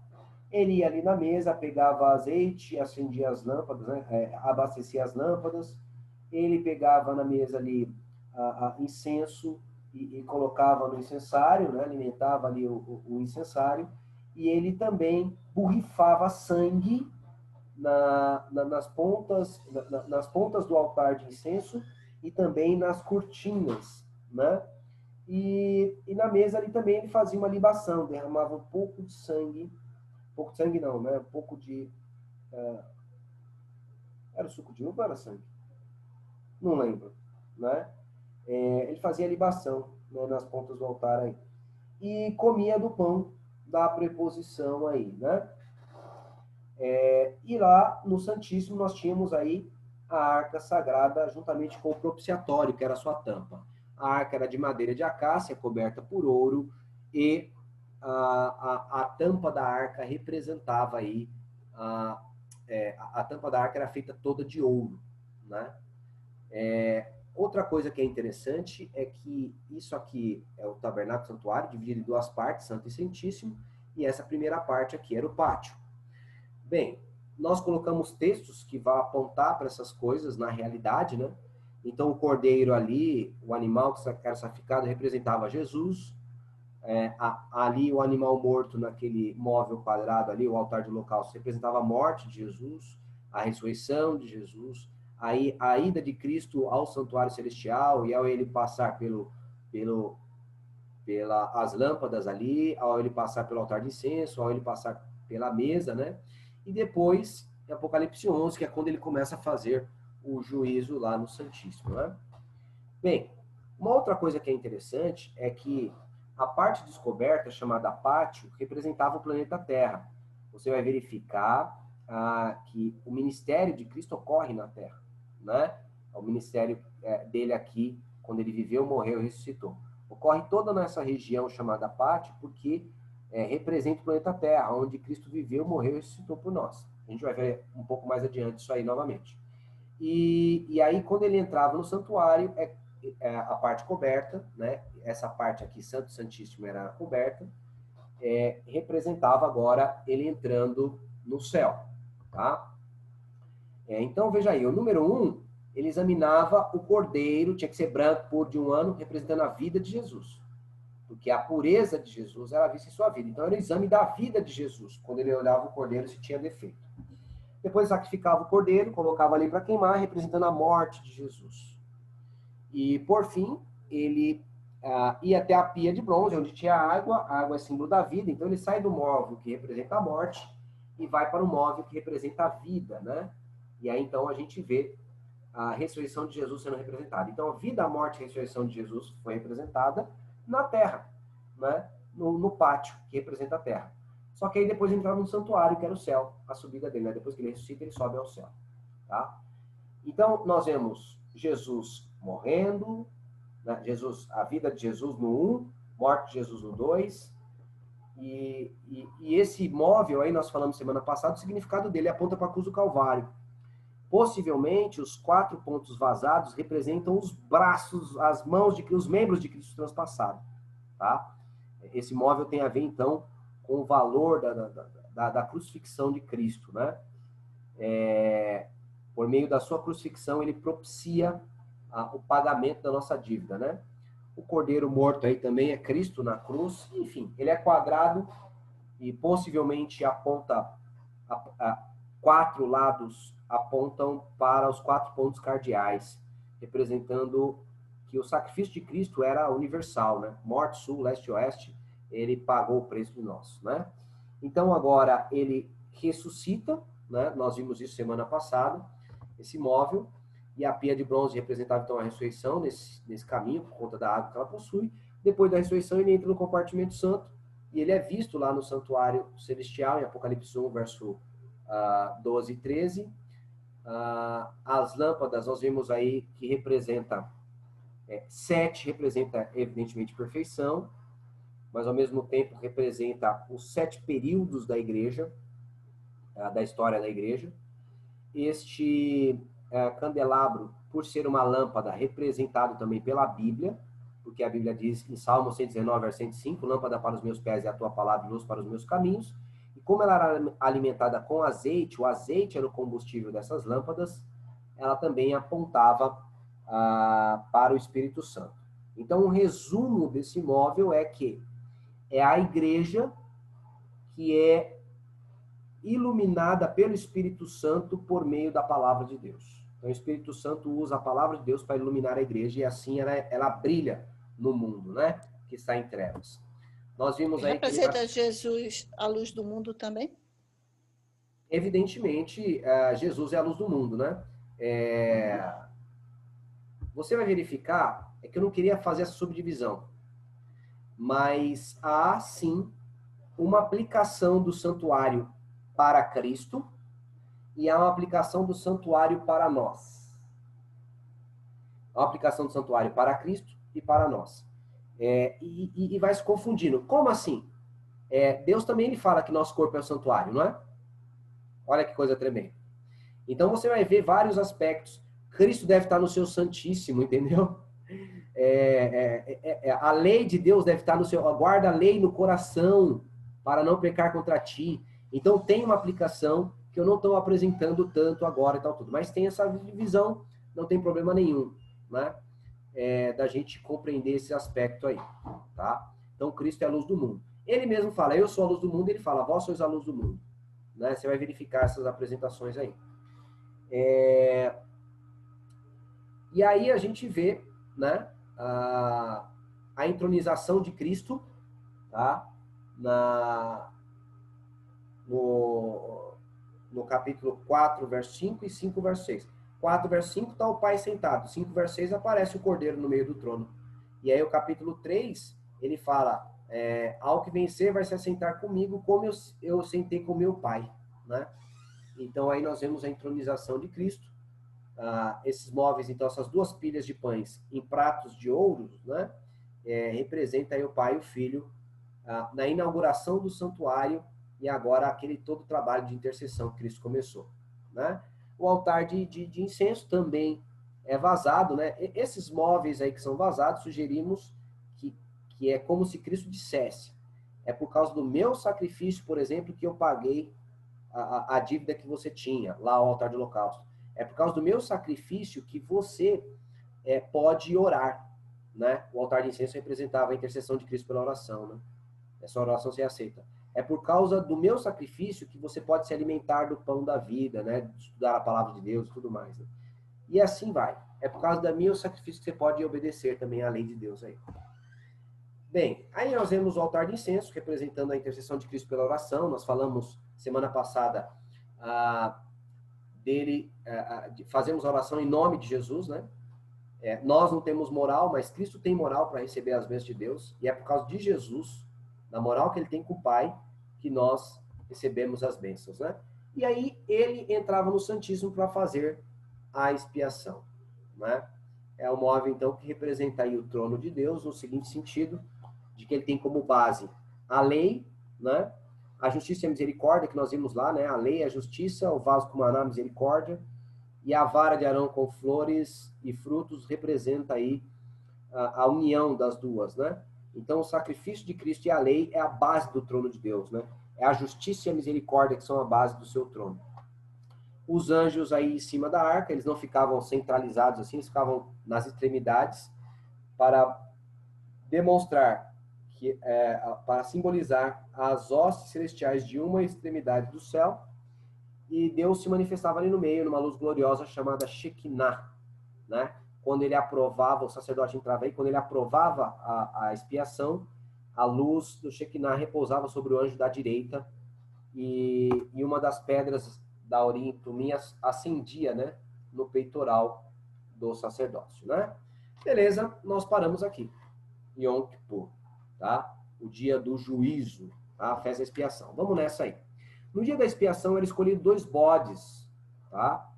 Ele ia ali na mesa, pegava azeite, acendia as lâmpadas, né? Abastecia as lâmpadas, ele pegava na mesa ali incenso e colocava no incensário, né? Alimentava ali o incensário, e ele também borrifava sangue nas pontas do altar de incenso e também nas cortinas, né? E na mesa ali também ele fazia uma libação, derramava um pouco de sangue não, né? Um pouco de... era suco de uva ou era sangue? Não lembro, né? Ele fazia a libação, né, nas pontas do altar aí. E comia do pão da preposição aí, né? E lá no Santíssimo nós tínhamos aí a arca sagrada juntamente com o propiciatório, que era a sua tampa. A arca era de madeira de acácia, coberta por ouro, e a tampa da arca representava aí, a tampa da arca era feita toda de ouro, né? Outra coisa que é interessante é que isso aqui é o tabernáculo santuário, dividido em duas partes, Santo e Santíssimo, e essa primeira parte aqui era o pátio. Bem, nós colocamos textos que vão apontar para essas coisas na realidade, né? Então, o cordeiro ali, o animal que era sacrificado, representava Jesus. Ali, o animal morto naquele móvel quadrado ali, o altar de holocausto, representava a morte de Jesus, a ressurreição de Jesus, a ida de Cristo ao santuário celestial, e ao ele passar pelas lâmpadas ali, ao ele passar pelo altar de incenso, ao ele passar pela mesa, né? E depois, em Apocalipse 11, que é quando ele começa a fazer o juízo lá no Santíssimo, né? Bem, uma outra coisa que é interessante é que a parte descoberta, chamada pátio, representava o planeta Terra. Você vai verificar que o ministério de Cristo ocorre na Terra, né? O ministério dele aqui, quando ele viveu, morreu e ressuscitou. Ocorre toda nessa região chamada pátio, porque representa o planeta Terra, onde Cristo viveu, morreu e ressuscitou por nós. A gente vai ver um pouco mais adiante isso aí novamente. E aí, quando ele entrava no santuário, a parte coberta, né? Essa parte aqui, Santo Santíssimo, era coberta, representava agora ele entrando no céu, tá? Então, veja aí, o número 1, ele examinava o cordeiro, tinha que ser branco, puro de 1 ano, representando a vida de Jesus. Porque a pureza de Jesus era vista em sua vida. Então, era o exame da vida de Jesus, quando ele olhava o cordeiro se tinha defeito. Depois sacrificava o cordeiro, colocava ali para queimar, representando a morte de Jesus. E, por fim, ele ia até a pia de bronze, onde tinha água. A água é símbolo da vida. Então, ele sai do móvel que representa a morte e vai para o móvel que representa a vida, né? E aí, então, a gente vê a ressurreição de Jesus sendo representada. Então, a vida, a morte e a ressurreição de Jesus foi representada na terra, né? No pátio, que representa a terra. Só que aí depois entrava no santuário, que era o céu, a subida dele, né? Depois que ele ressuscita, ele sobe ao céu, tá? Então, nós vemos Jesus morrendo, né? A vida de Jesus no 1, morte de Jesus no 2, e esse móvel aí, nós falamos semana passada, o significado dele aponta para a cruz do Calvário. Possivelmente, os 4 pontos vazados representam os braços, as mãos, os membros de Cristo transpassados, tá? Esse móvel tem a ver, então, com o valor da crucifixão de Cristo, né? Por meio da sua crucifixão, ele propicia o pagamento da nossa dívida, né? O cordeiro morto aí também é Cristo na cruz. Enfim, ele é quadrado e possivelmente aponta 4 lados apontam para os 4 pontos cardeais, representando que o sacrifício de Cristo era universal, né? Norte, sul, leste e oeste, ele pagou o preço de nós, né? Então agora ele ressuscita, né? Nós vimos isso semana passada, esse móvel, e a pia de bronze representava então a ressurreição nesse caminho, por conta da água que ela possui. Depois da ressurreição ele entra no compartimento santo, e ele é visto lá no santuário celestial, em Apocalipse 1, verso 12 e 13. As lâmpadas, nós vemos aí que representa 7, representa evidentemente perfeição, mas ao mesmo tempo representa os 7 períodos da igreja, da história da igreja. Este candelabro, por ser uma lâmpada, representado também pela Bíblia, porque a Bíblia diz em Salmo 119, verso 105, lâmpada para os meus pés é a tua palavra e luz para os meus caminhos. E como ela era alimentada com azeite, o azeite era o combustível dessas lâmpadas, ela também apontava para o Espírito Santo. Então, um resumo desse móvel é que é a igreja que é iluminada pelo Espírito Santo por meio da palavra de Deus. Então, o Espírito Santo usa a palavra de Deus para iluminar a igreja, e assim ela brilha no mundo, né? Que está em trevas. Nós vimos aí representa Jesus a luz do mundo também? Evidentemente, Jesus é a luz do mundo, né? Você vai verificar, é que eu não queria fazer essa subdivisão, mas há sim uma aplicação do santuário para Cristo e há uma aplicação do santuário para nós. Há uma aplicação do santuário para Cristo e para nós. E vai se confundindo. Como assim? Deus também ele fala que nosso corpo é o santuário, não é? Olha que coisa tremenda. Então você vai ver vários aspectos. Cristo deve estar no seu santíssimo, entendeu? A lei de Deus deve estar no seu... Guarda a lei no coração para não pecar contra ti. Então tem uma aplicação que eu não estou apresentando tanto agora e tal tudo. Mas tem essa divisão, não tem problema nenhum, né? Da gente compreender esse aspecto aí, tá? Então Cristo é a luz do mundo. Ele mesmo fala, eu sou a luz do mundo, ele fala, vós sois a luz do mundo. Né? Você vai verificar essas apresentações aí. E aí a gente vê, né, a entronização de Cristo, tá? No capítulo 4, verso 5 e 5, verso 6. 4, verso 5 está o Pai sentado. 5, verso 6 aparece o Cordeiro no meio do trono. E aí o capítulo 3, ele fala, ao que vencer vai se assentar comigo, como eu sentei com meu Pai, né? Então aí nós vemos a entronização de Cristo. Esses móveis, então, essas duas pilhas de pães em pratos de ouro, né? Representa aí o Pai e o Filho na inauguração do santuário e agora aquele todo trabalho de intercessão que Cristo começou, né? O altar de incenso também é vazado, né? Esses móveis aí que são vazados, sugerimos que é como se Cristo dissesse, é por causa do meu sacrifício, por exemplo, que eu paguei a dívida que você tinha lá ao altar de holocausto. É por causa do meu sacrifício que você pode orar, né? O altar de incenso representava a intercessão de Cristo pela oração, né? Essa oração se aceita. É por causa do meu sacrifício que você pode se alimentar do pão da vida, né? Estudar a palavra de Deus e tudo mais, né? E assim vai. É por causa do meu sacrifício que você pode obedecer também à lei de Deus aí. Bem, aí nós vemos o altar de incenso, representando a intercessão de Cristo pela oração. Nós falamos semana passada fazemos a oração em nome de Jesus, né? Nós não temos moral, mas Cristo tem moral para receber as bênçãos de Deus. E é por causa de Jesus, da moral que ele tem com o Pai, que nós recebemos as bênçãos, né? E aí ele entrava no Santíssimo para fazer a expiação, né? É o móvel, então, que representa aí o trono de Deus, no seguinte sentido, de que ele tem como base a lei, né? A justiça e a misericórdia, que nós vimos lá, né? A lei, a justiça, o vaso com maná, a misericórdia, e a vara de Arão com flores e frutos representa aí a união das duas, né? Então, o sacrifício de Cristo e a lei é a base do trono de Deus, né? É a justiça e a misericórdia que são a base do seu trono. Os anjos aí em cima da arca, eles não ficavam centralizados assim, eles ficavam nas extremidades para demonstrar, para simbolizar as hostes celestiais de uma extremidade do céu, e Deus se manifestava ali no meio, numa luz gloriosa chamada Shekinah, né? quando ele aprovava, o sacerdote entrava aí, quando ele aprovava a expiação, a luz do Shekinah repousava sobre o anjo da direita e uma das pedras da Urim e Tumim acendia, né, no peitoral do sacerdócio, né? Beleza, nós paramos aqui. Yom Kippur, tá? O dia do juízo, tá? A festa da expiação. Vamos nessa aí. No dia da expiação era escolhido 2 bodes, tá?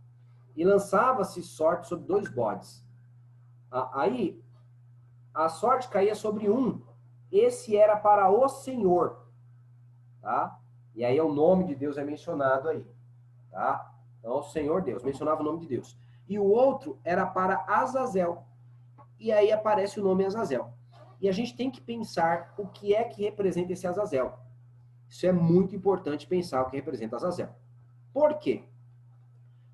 E lançava-se sorte sobre 2 bodes. Aí, a sorte caía sobre um. Esse era para o Senhor, tá? E aí o nome de Deus é mencionado aí, tá? Então, o Senhor Deus, mencionava o nome de Deus. E o outro era para Azazel. E aí aparece o nome Azazel. E a gente tem que pensar o que é que representa esse Azazel. Isso é muito importante pensar o que representa Azazel. Por quê?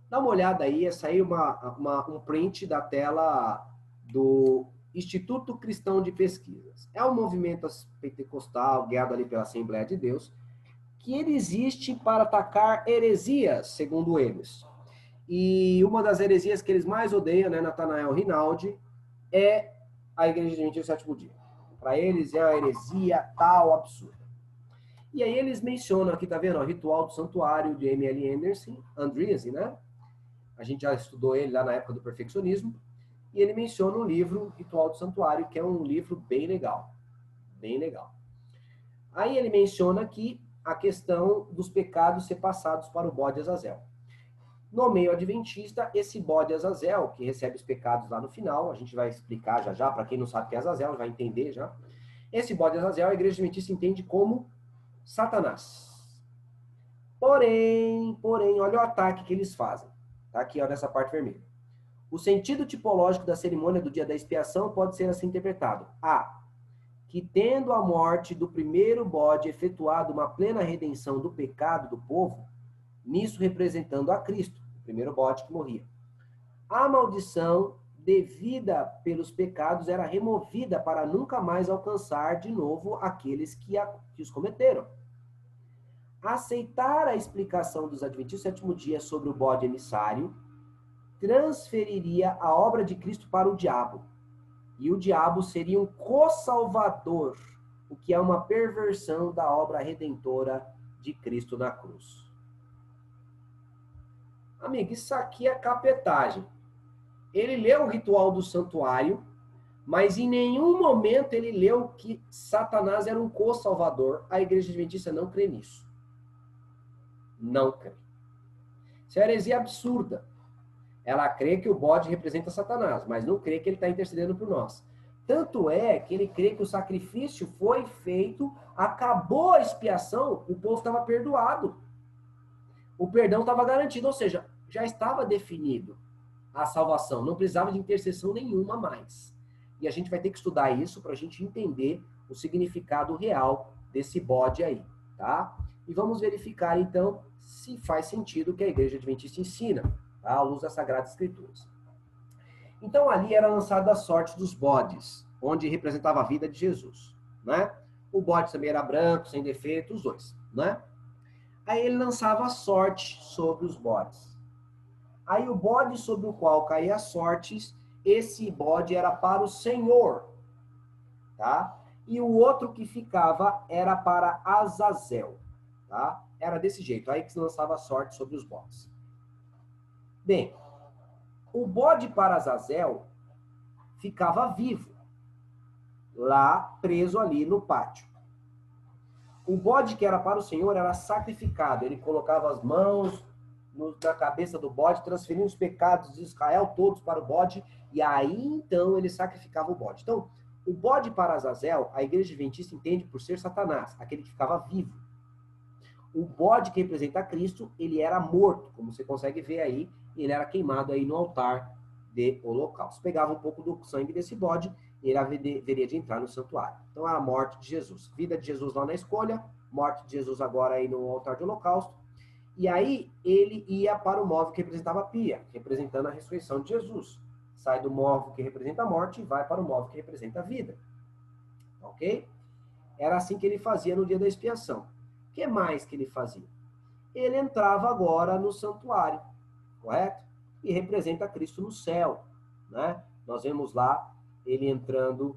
Dá uma olhada aí, essa aí é um print da tela do Instituto Cristão de Pesquisas. É um movimento pentecostal, guiado ali pela Assembleia de Deus, que ele existe para atacar heresias, segundo eles. E uma das heresias que eles mais odeiam, né, Nathanael Rinaldi, é a Igreja Adventista do Sétimo Dia. Para eles é uma heresia tal, absurda. E aí eles mencionam aqui, tá vendo? O Ritual do Santuário de M.L. Andreasen, né? A gente já estudou ele lá na época do perfeccionismo. E ele menciona o livro Ritual do Santuário, que é um livro bem legal. Bem legal. Aí ele menciona aqui a questão dos pecados ser passados para o bode Azazel. No meio adventista, esse bode Azazel, que recebe os pecados lá no final, a gente vai explicar já, para quem não sabe o que é Azazel, vai entender já. Esse bode Azazel, a igreja adventista entende como Satanás. Porém, olha o ataque que eles fazem. Tá aqui, olha essa parte vermelha. O sentido tipológico da cerimônia do dia da expiação pode ser assim interpretado. A. Que tendo a morte do primeiro bode efetuado uma plena redenção do pecado do povo, nisso representando a Cristo, o primeiro bode que morria. A maldição devida pelos pecados era removida para nunca mais alcançar de novo aqueles que os cometeram. Aceitar a explicação dos Adventistas do Sétimo Dia sobre o bode emissário transferiria a obra de Cristo para o diabo. E o diabo seria um co-salvador, o que é uma perversão da obra redentora de Cristo na cruz. Amigo, isso aqui é capetagem. Ele leu o ritual do santuário, mas em nenhum momento ele leu que Satanás era um co-salvador. A igreja adventista não crê nisso. Não crê. Isso é heresia absurda. Ela crê que o bode representa Satanás, mas não crê que ele está intercedendo por nós. Tanto é que ele crê que o sacrifício foi feito, acabou a expiação, o povo estava perdoado. O perdão estava garantido, ou seja, já estava definido a salvação, não precisava de intercessão nenhuma mais. E a gente vai ter que estudar isso para a gente entender o significado real desse bode aí, tá? E vamos verificar, então, se faz sentido o que a igreja adventista ensina, tá? À luz das Sagradas Escrituras. Então, ali era lançada a sorte dos bodes, onde representava a vida de Jesus, né? O bode também era branco, sem defeito, os dois, né? Aí ele lançava a sorte sobre os bodes. Aí o bode sobre o qual caía as sortes, esse bode era para o Senhor, tá? E o outro que ficava era para Azazel, tá? Era desse jeito, aí que se lançava a sorte sobre os bodes. Bem, o bode para Azazel ficava vivo, lá preso ali no pátio. O bode que era para o Senhor era sacrificado, ele colocava as mãos na cabeça do bode, transferindo os pecados de Israel todos para o bode, e aí então ele sacrificava o bode. Então, o bode para Azazel, a igreja adventista entende por ser Satanás, aquele que ficava vivo. O bode que representa Cristo, ele era morto, como você consegue ver aí, ele era queimado aí no altar de holocausto. Pegava um pouco do sangue desse bode, e ele haveria de entrar no santuário. Então, a morte de Jesus. Vida de Jesus lá na escolha, morte de Jesus agora aí no altar de holocausto. E aí, ele ia para o móvel que representava a pia, representando a ressurreição de Jesus. Sai do móvel que representa a morte e vai para o móvel que representa a vida. Ok? Era assim que ele fazia no dia da expiação. O que mais que ele fazia? Ele entrava agora no santuário, correto? E representa Cristo no céu, né? nós vemos lá ele entrando,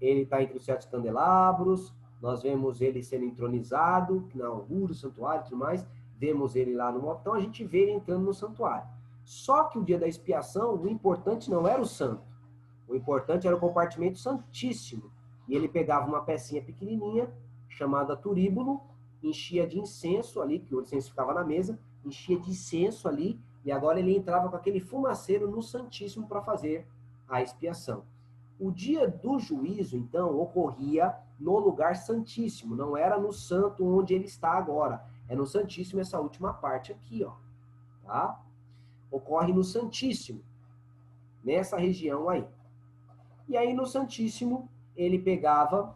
ele está entre os 7 candelabros, nós vemos ele sendo entronizado, na altura do santuário e tudo mais, vemos ele lá no... Então a gente vê ele entrando no santuário. Só que o dia da expiação, o importante não era o santo, o importante era o compartimento santíssimo. E ele pegava uma pecinha pequenininha, chamada turíbulo, enchia de incenso ali, que o incenso ficava na mesa, enchia de incenso ali, e agora ele entrava com aquele fumaceiro no Santíssimo para fazer a expiação. O dia do juízo, então, ocorria no lugar santíssimo, não era no santo onde ele está agora, é no Santíssimo essa última parte aqui, ó, tá? Ocorre no Santíssimo, nessa região aí. E aí no Santíssimo, ele pegava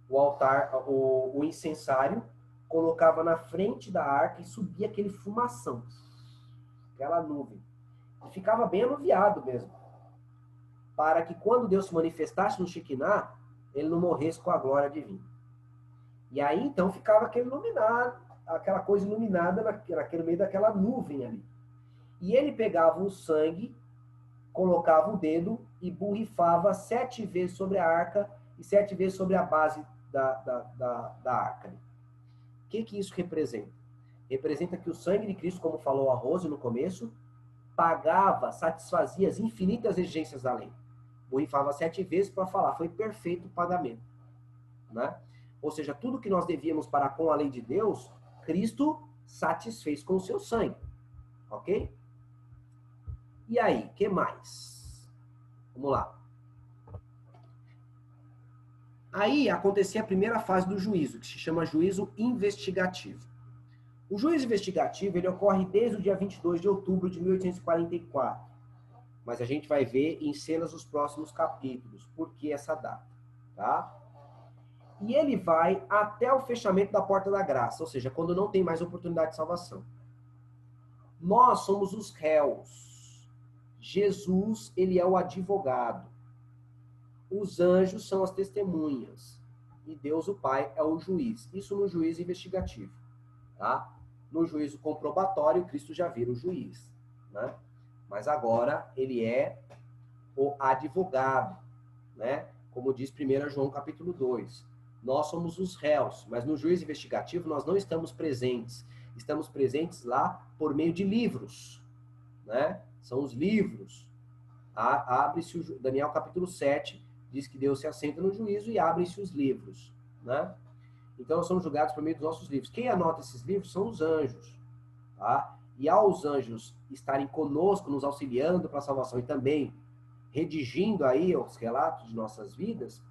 o altar, o incensário, colocava na frente da arca e subia aquele fumação, aquela nuvem. E ficava bem anuviado mesmo, para que quando Deus se manifestasse no Shekinah, ele não morresse com a glória divina. E aí então ficava aquele iluminado, aquela coisa iluminada naquele meio daquela nuvem ali. E ele pegava o sangue, colocava o dedo e borrifava 7 vezes sobre a arca e 7 vezes sobre a base da arca. O que isso representa? Representa que o sangue de Cristo, como falou a Rose no começo, pagava, satisfazia as infinitas exigências da lei. Borrifava 7 vezes para falar, foi perfeito o pagamento. Né? Ou seja, tudo que nós devíamos para com a lei de Deus, Cristo satisfez com o seu sangue. Ok? E aí, o que mais? Vamos lá. Aí acontecia a primeira fase do juízo, que se chama juízo investigativo. O juízo investigativo, ele ocorre desde o dia 22 de outubro de 1844. Mas a gente vai ver em cenas dos próximos capítulos, por que essa data, tá? E ele vai até o fechamento da porta da graça, ou seja, quando não tem mais oportunidade de salvação. Nós somos os réus. Jesus, ele é o advogado. Os anjos são as testemunhas. E Deus, o Pai, é o juiz. Isso no juízo investigativo. Tá? No juízo comprobatório, Cristo já vira o juiz. Né? Mas agora, ele é o advogado. Né? Como diz 1 João capítulo 2. Nós somos os réus, mas no juízo investigativo nós não estamos presentes. Estamos presentes lá por meio de livros. Né? São os livros. Abre-se o Daniel capítulo 7, diz que Deus se assenta no juízo e abrem-se os livros. Né? Então nós somos julgados por meio dos nossos livros. Quem anota esses livros são os anjos. Tá? E aos anjos estarem conosco, nos auxiliando para a salvação e também redigindo aí os relatos de nossas vidas,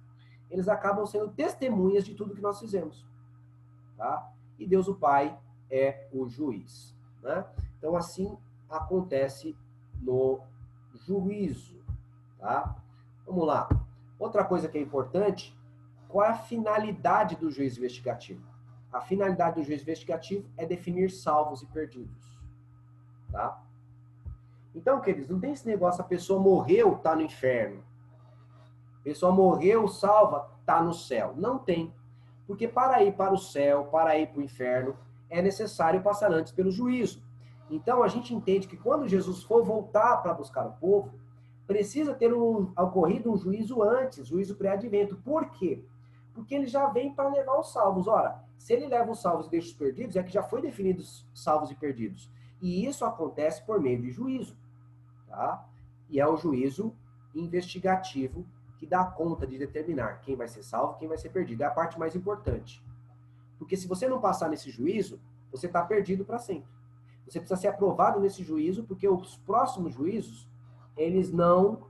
eles acabam sendo testemunhas de tudo que nós fizemos. Tá? E Deus o Pai é o juiz. Né? Então assim acontece no juízo. Tá? Vamos lá. Outra coisa que é importante, qual é a finalidade do juízo investigativo? A finalidade do juízo investigativo é definir salvos e perdidos. Tá? Então, queridos, não tem esse negócio, a pessoa morreu, está no inferno. A pessoa morreu, salva, está no céu. Não tem. Porque para ir para o céu, para ir para o inferno, é necessário passar antes pelo juízo. Então, a gente entende que quando Jesus for voltar para buscar o povo, precisa ter ocorrido um juízo antes, juízo pré-advento. Por quê? Porque ele já vem para levar os salvos. Ora, se ele leva os salvos e deixa os perdidos, é que já foi definidos salvos e perdidos. E isso acontece por meio de juízo. Tá? E é o juízo investigativo que dá conta de determinar quem vai ser salvo e quem vai ser perdido. É a parte mais importante. Porque se você não passar nesse juízo, você está perdido para sempre. Você precisa ser aprovado nesse juízo, porque os próximos juízos, eles não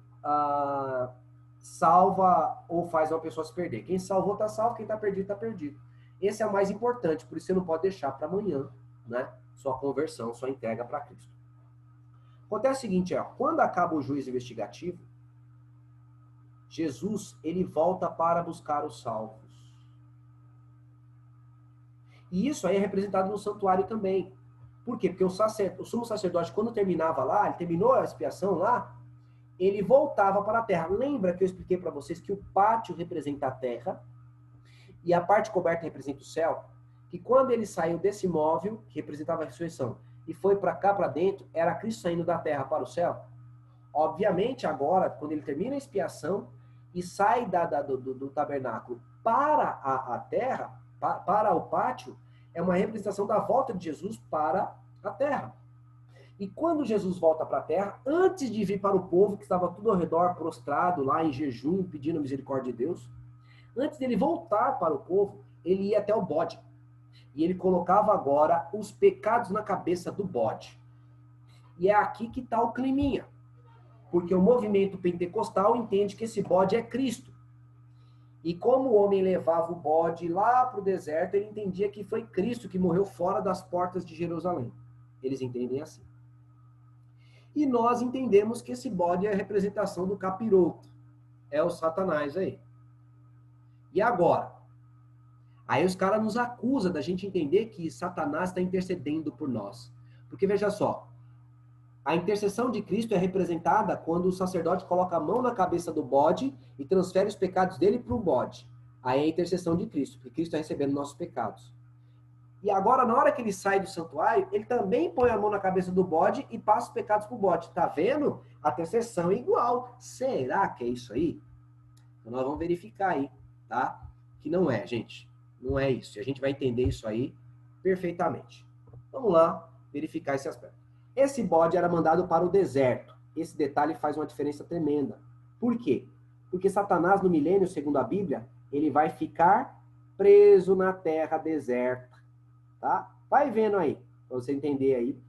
salva ou faz uma pessoa se perder. Quem salvou está salvo, quem está perdido está perdido. Esse é o mais importante, por isso você não pode deixar para amanhã, né? Sua conversão, sua entrega para Cristo. Acontece o seguinte, quando acaba o juízo investigativo, Jesus, ele volta para buscar os salvos. E isso aí é representado no santuário também. Por quê? Porque o sumo sacerdote, quando terminava lá, ele terminou a expiação lá, ele voltava para a terra. Lembra que eu expliquei para vocês que o pátio representa a terra e a parte coberta representa o céu? Que quando ele saiu desse móvel, que representava a ressurreição, e foi para cá, para dentro, era Cristo saindo da terra para o céu? Obviamente, agora, quando ele termina a expiação e sai do tabernáculo para a terra, para o pátio, é uma representação da volta de Jesus para a terra. E quando Jesus volta para a terra, antes de vir para o povo, que estava tudo ao redor, prostrado, lá em jejum, pedindo a misericórdia de Deus, antes dele voltar para o povo, ele ia até o bode. E ele colocava agora os pecados na cabeça do bode. E é aqui que está o climinha. Porque o movimento pentecostal entende que esse bode é Cristo. E como o homem levava o bode lá para o deserto, ele entendia que foi Cristo que morreu fora das portas de Jerusalém. Eles entendem assim. E nós entendemos que esse bode é a representação do capiroto. É o Satanás aí. E agora? Aí os caras nos acusam da gente entender que Satanás está intercedendo por nós. Porque veja só, a intercessão de Cristo é representada quando o sacerdote coloca a mão na cabeça do bode e transfere os pecados dele para o bode. Aí é a intercessão de Cristo, porque Cristo está recebendo nossos pecados. E agora, na hora que ele sai do santuário, ele também põe a mão na cabeça do bode e passa os pecados para o bode. Tá vendo? A intercessão é igual. Será que é isso aí? Então nós vamos verificar aí, tá? Que não é, gente. Não é isso. E a gente vai entender isso aí perfeitamente. Vamos lá verificar esse aspecto. Esse bode era mandado para o deserto. Esse detalhe faz uma diferença tremenda. Por quê? Porque Satanás, no milênio, segundo a Bíblia, ele vai ficar preso na terra deserta. Tá? Vai vendo aí, para você entender aí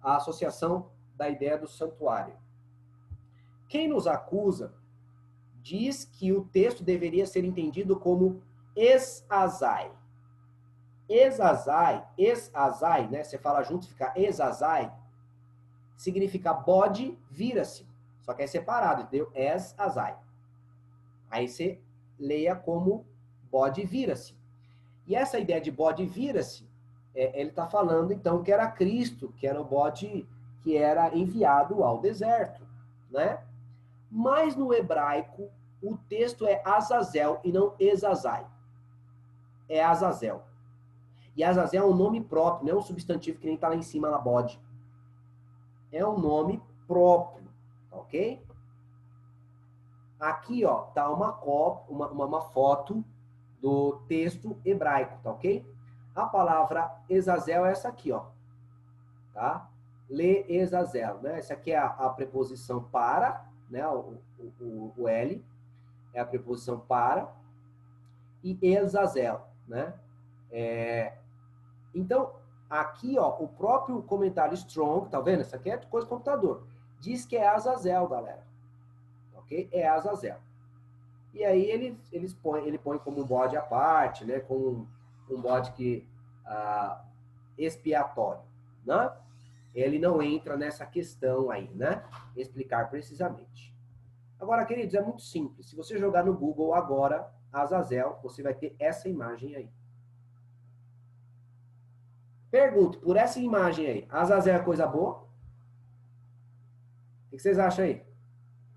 a associação da ideia do santuário. Quem nos acusa diz que o texto deveria ser entendido como esazai. Esazai, né? Você fala junto, fica esazai, significa bode vira-se. Só que é separado, entendeu? Es-azai. Aí você leia como bode vira-se. E essa ideia de bode vira-se, ele está falando, então, que era Cristo, que era o bode que era enviado ao deserto, né? Mas no hebraico, o texto é Azazel e não Esazai. É Azazel. E Azazel é um nome próprio, não é um substantivo que nem está lá em cima na bode. É um nome próprio, ok? Aqui, ó, tá uma foto do texto hebraico, tá ok? A palavra Ezazel é essa aqui, ó, tá? Le Ezazel, né? Essa aqui é a preposição para, né? O L é a preposição para e Ezazel, né? Então, aqui, ó, o próprio comentário Strong, tá vendo? Isso aqui é coisa do computador. Diz que é Azazel, galera. Ok? É Azazel. E aí ele põe como um bode à parte, né? Como um bode que expiatório, né? Ele não entra nessa questão aí, né? Explicar precisamente. Agora, queridos, é muito simples. Se você jogar no Google agora, Azazel, você vai ter essa imagem aí. Pergunto, por essa imagem aí, Azazel é coisa boa? O que vocês acham aí?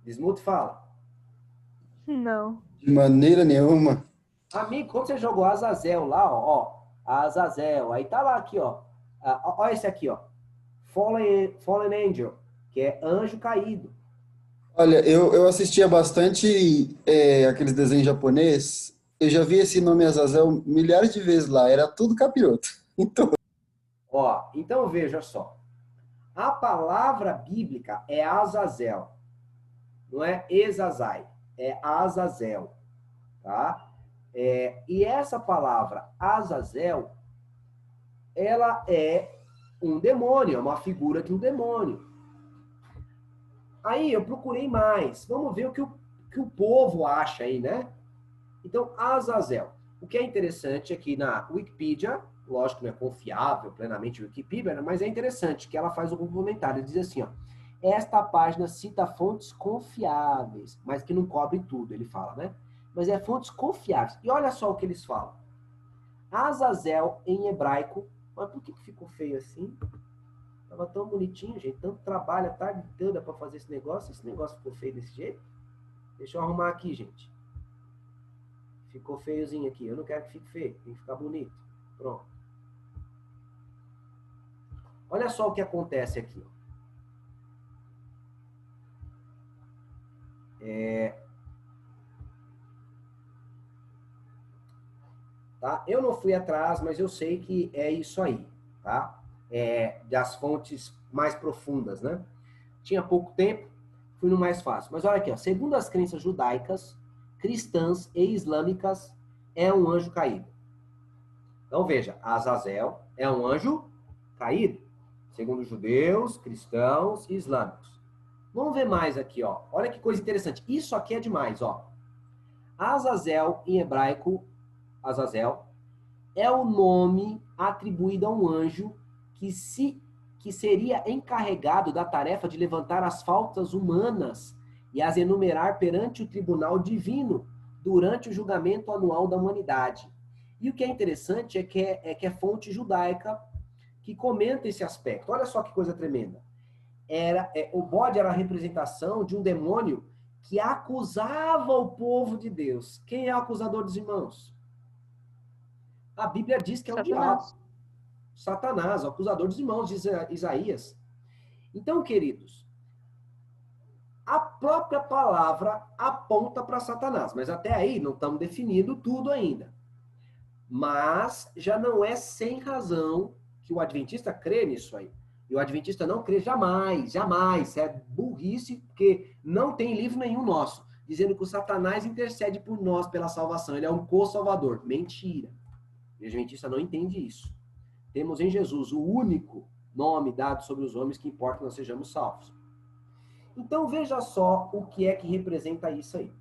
Desmuta e fala. Não. De maneira nenhuma. Amigo, quando você jogou Azazel lá, ó, Azazel, aí tá lá aqui, ó. Ó esse aqui, ó. Fallen Angel, que é anjo caído. Olha, eu assistia bastante aqueles desenhos japonês. Eu já vi esse nome Azazel milhares de vezes lá. Era tudo capiroto. Então, Ó, então veja só. A palavra bíblica é Azazel. Não é Ezazai, é Azazel, tá? E essa palavra Azazel, ela é um demônio, é uma figura de um demônio. Aí eu procurei mais. Vamos ver o que o povo acha aí, né? Então, Azazel. O que é interessante aqui na Wikipedia, lógico que não é confiável plenamente a Wikipedia, mas é interessante que ela faz um comentário. Diz assim, ó. Esta página cita fontes confiáveis, mas que não cobre tudo, ele fala, né? Mas é fontes confiáveis. E olha só o que eles falam. Azazel, em hebraico, mas por que ficou feio assim? Tava tão bonitinho, gente. Tanto trabalho a tarde toda para fazer esse negócio ficou feio desse jeito. Deixa eu arrumar aqui, gente. Ficou feiozinho aqui. Eu não quero que fique feio, tem que ficar bonito. Pronto. Olha só o que acontece aqui. Tá? Eu não fui atrás, mas eu sei que é isso aí, tá? Das fontes mais profundas, né? Tinha pouco tempo, fui no mais fácil. Mas olha aqui, ó, segundo as crenças judaicas, cristãs e islâmicas, é um anjo caído. Então veja, Azazel é um anjo caído, segundo judeus, cristãos e islâmicos. Vamos ver mais aqui, ó. Olha que coisa interessante. Isso aqui é demais, ó. Azazel, em hebraico, Azazel, é o nome atribuído a um anjo que seria encarregado da tarefa de levantar as faltas humanas e as enumerar perante o tribunal divino durante o julgamento anual da humanidade. E o que é interessante é que é fonte judaica que comenta esse aspecto. Olha só que coisa tremenda. O bode era a representação de um demônio que acusava o povo de Deus. Quem é o acusador dos irmãos? A Bíblia diz que é o diabo. Satanás, o acusador dos irmãos, diz Isaías. Então, queridos, a própria palavra aponta para Satanás, mas até aí não estamos definindo tudo ainda. Mas já não é sem razão que o adventista crê nisso aí. E o adventista não crê jamais, jamais. É burrice, porque não tem livro nenhum nosso dizendo que o Satanás intercede por nós pela salvação. Ele é um co-salvador. Mentira. E o adventista não entende isso. Temos em Jesus o único nome dado sobre os homens que importa que nós sejamos salvos. Então veja só o que é que representa isso aí.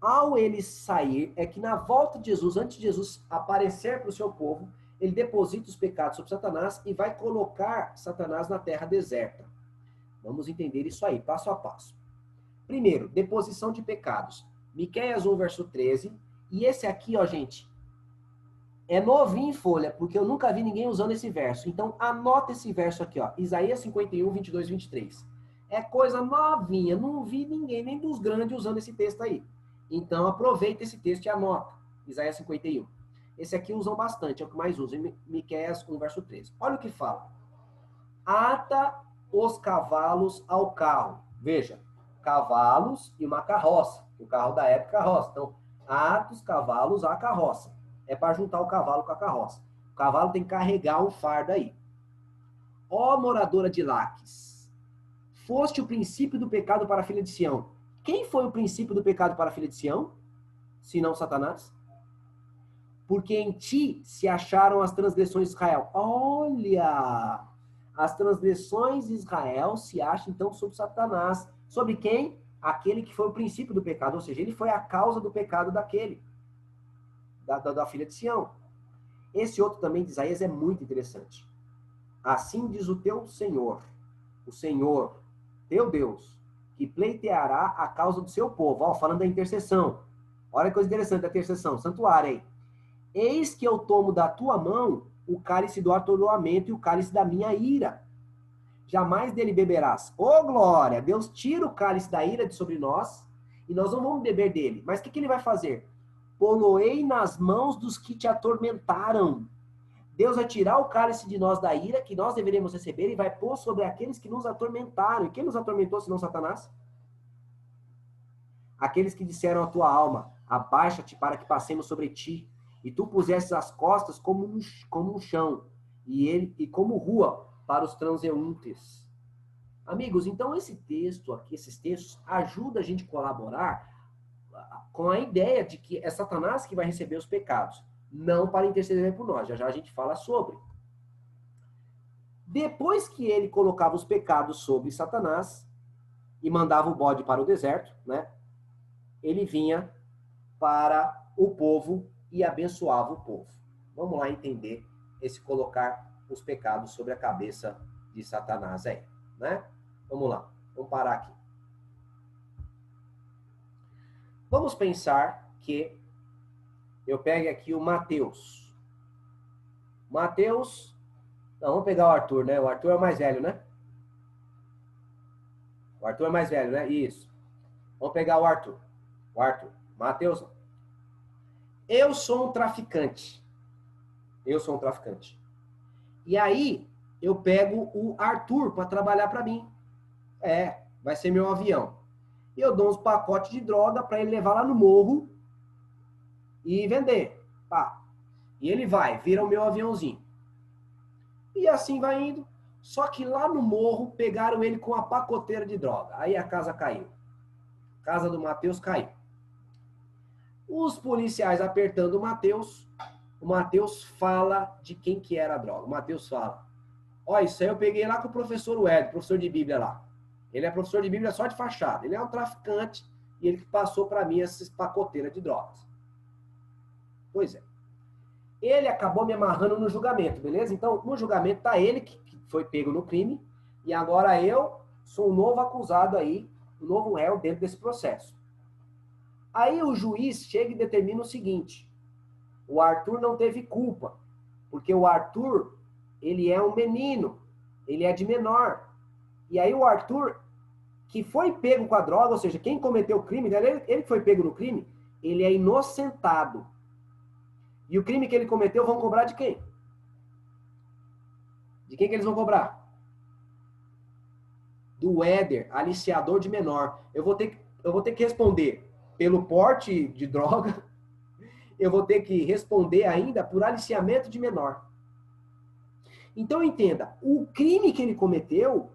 Ao ele sair, é que na volta de Jesus, antes de Jesus aparecer para o seu povo, ele deposita os pecados sobre Satanás e vai colocar Satanás na terra deserta. Vamos entender isso aí, passo a passo. Primeiro, deposição de pecados. Miqueias 1, verso 13. E esse aqui, ó, gente, é novinho em folha, porque eu nunca vi ninguém usando esse verso. Então, anota esse verso aqui, ó. Isaías 51, 22, 23. É coisa novinha, não vi ninguém, nem dos grandes, usando esse texto aí. Então, aproveita esse texto e anota. Isaías 51. Esse aqui usam bastante, é o que mais usa. Miqueias 1, verso 13. Olha o que fala. Ata os cavalos ao carro. Veja, cavalos e uma carroça. O carro da época é carroça. Então, ata os cavalos à carroça. É para juntar o cavalo com a carroça. O cavalo tem que carregar um fardo aí. Ó moradora de Laques, foste o princípio do pecado para a filha de Sião. Quem foi o princípio do pecado para a filha de Sião? Senão Satanás? Porque em ti se acharam as transgressões de Israel. Olha! As transgressões de Israel se acham, então, sobre Satanás. Sobre quem? Aquele que foi o princípio do pecado. Ou seja, ele foi a causa do pecado daquele. Da filha de Sião. Esse outro também de Isaías é muito interessante. Assim diz o teu Senhor, o Senhor, teu Deus, que pleiteará a causa do seu povo. Ó, falando da intercessão. Olha que coisa interessante da intercessão, santuário aí. Eis que eu tomo da tua mão o cálice do atordoamento e o cálice da minha ira. Jamais dele beberás. Ô glória! Deus tira o cálice da ira de sobre nós e nós não vamos beber dele. Mas o que ele vai fazer? Poloei nas mãos dos que te atormentaram. Deus vai tirar o cálice de nós da ira que nós deveríamos receber e vai pôr sobre aqueles que nos atormentaram. E quem nos atormentou, senão Satanás? Aqueles que disseram à tua alma, abaixa-te para que passemos sobre ti. E tu pusesses as costas como um chão, e como rua para os transeuntes. Amigos, então esse texto aqui, esses textos, ajudam a gente a colaborar com a ideia de que é Satanás que vai receber os pecados, não para interceder por nós. Já já a gente fala sobre. Depois que ele colocava os pecados sobre Satanás e mandava o bode para o deserto, né? Ele vinha para o povo e abençoava o povo. Vamos lá entender esse colocar os pecados sobre a cabeça de Satanás aí, né? Vamos lá, vamos parar aqui. Vamos pensar que eu pegue aqui o Mateus. Mateus, não, vamos pegar o Arthur, né? O Arthur é o mais velho, né? O Arthur é mais velho, né? Isso. Vamos pegar o Arthur. O Arthur. Mateus. Eu sou um traficante. Eu sou um traficante. E aí, eu pego o Arthur para trabalhar para mim. Vai ser meu avião. E eu dou uns pacotes de droga para ele levar lá no morro e vender. Pá. E ele vai, vira o meu aviãozinho. E assim vai indo. Só que lá no morro pegaram ele com a pacoteira de droga. Aí a casa caiu. A casa do Matheus caiu. Os policiais apertando o Matheus fala de quem que era a droga. O Matheus fala: ó, isso aí eu peguei lá com o professor Wed, professor de Bíblia lá. Ele é professor de Bíblia só de fachada. Ele é um traficante e ele que passou para mim essas pacoteiras de drogas. Pois é. Ele acabou me amarrando no julgamento, beleza? Então, no julgamento tá ele que foi pego no crime e agora eu sou um novo acusado aí, um novo réu dentro desse processo. Aí o juiz chega e determina o seguinte: o Arthur não teve culpa, porque o Arthur, ele é um menino, ele é de menor. E aí o Arthur, que foi pego com a droga, ou seja, quem cometeu o crime, ele que foi pego no crime, ele é inocentado. E o crime que ele cometeu vão cobrar de quem? De quem que eles vão cobrar? Do Éder, aliciador de menor. Eu vou ter que responder pelo porte de droga, eu vou ter que responder ainda por aliciamento de menor. Então entenda, o crime que ele cometeu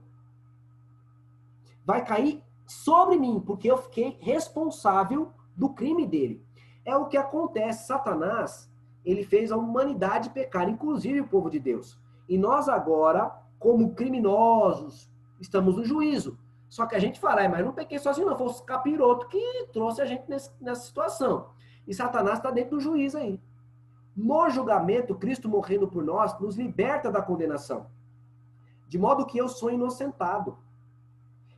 vai cair sobre mim, porque eu fiquei responsável do crime dele. É o que acontece. Satanás, ele fez a humanidade pecar, inclusive o povo de Deus. E nós agora, como criminosos, estamos no juízo. Só que a gente fala, mas não pequei sozinho não, foi o capiroto que trouxe a gente nessa situação. E Satanás está dentro do juízo aí. No julgamento, Cristo morrendo por nós, nos liberta da condenação. De modo que eu sou inocentado.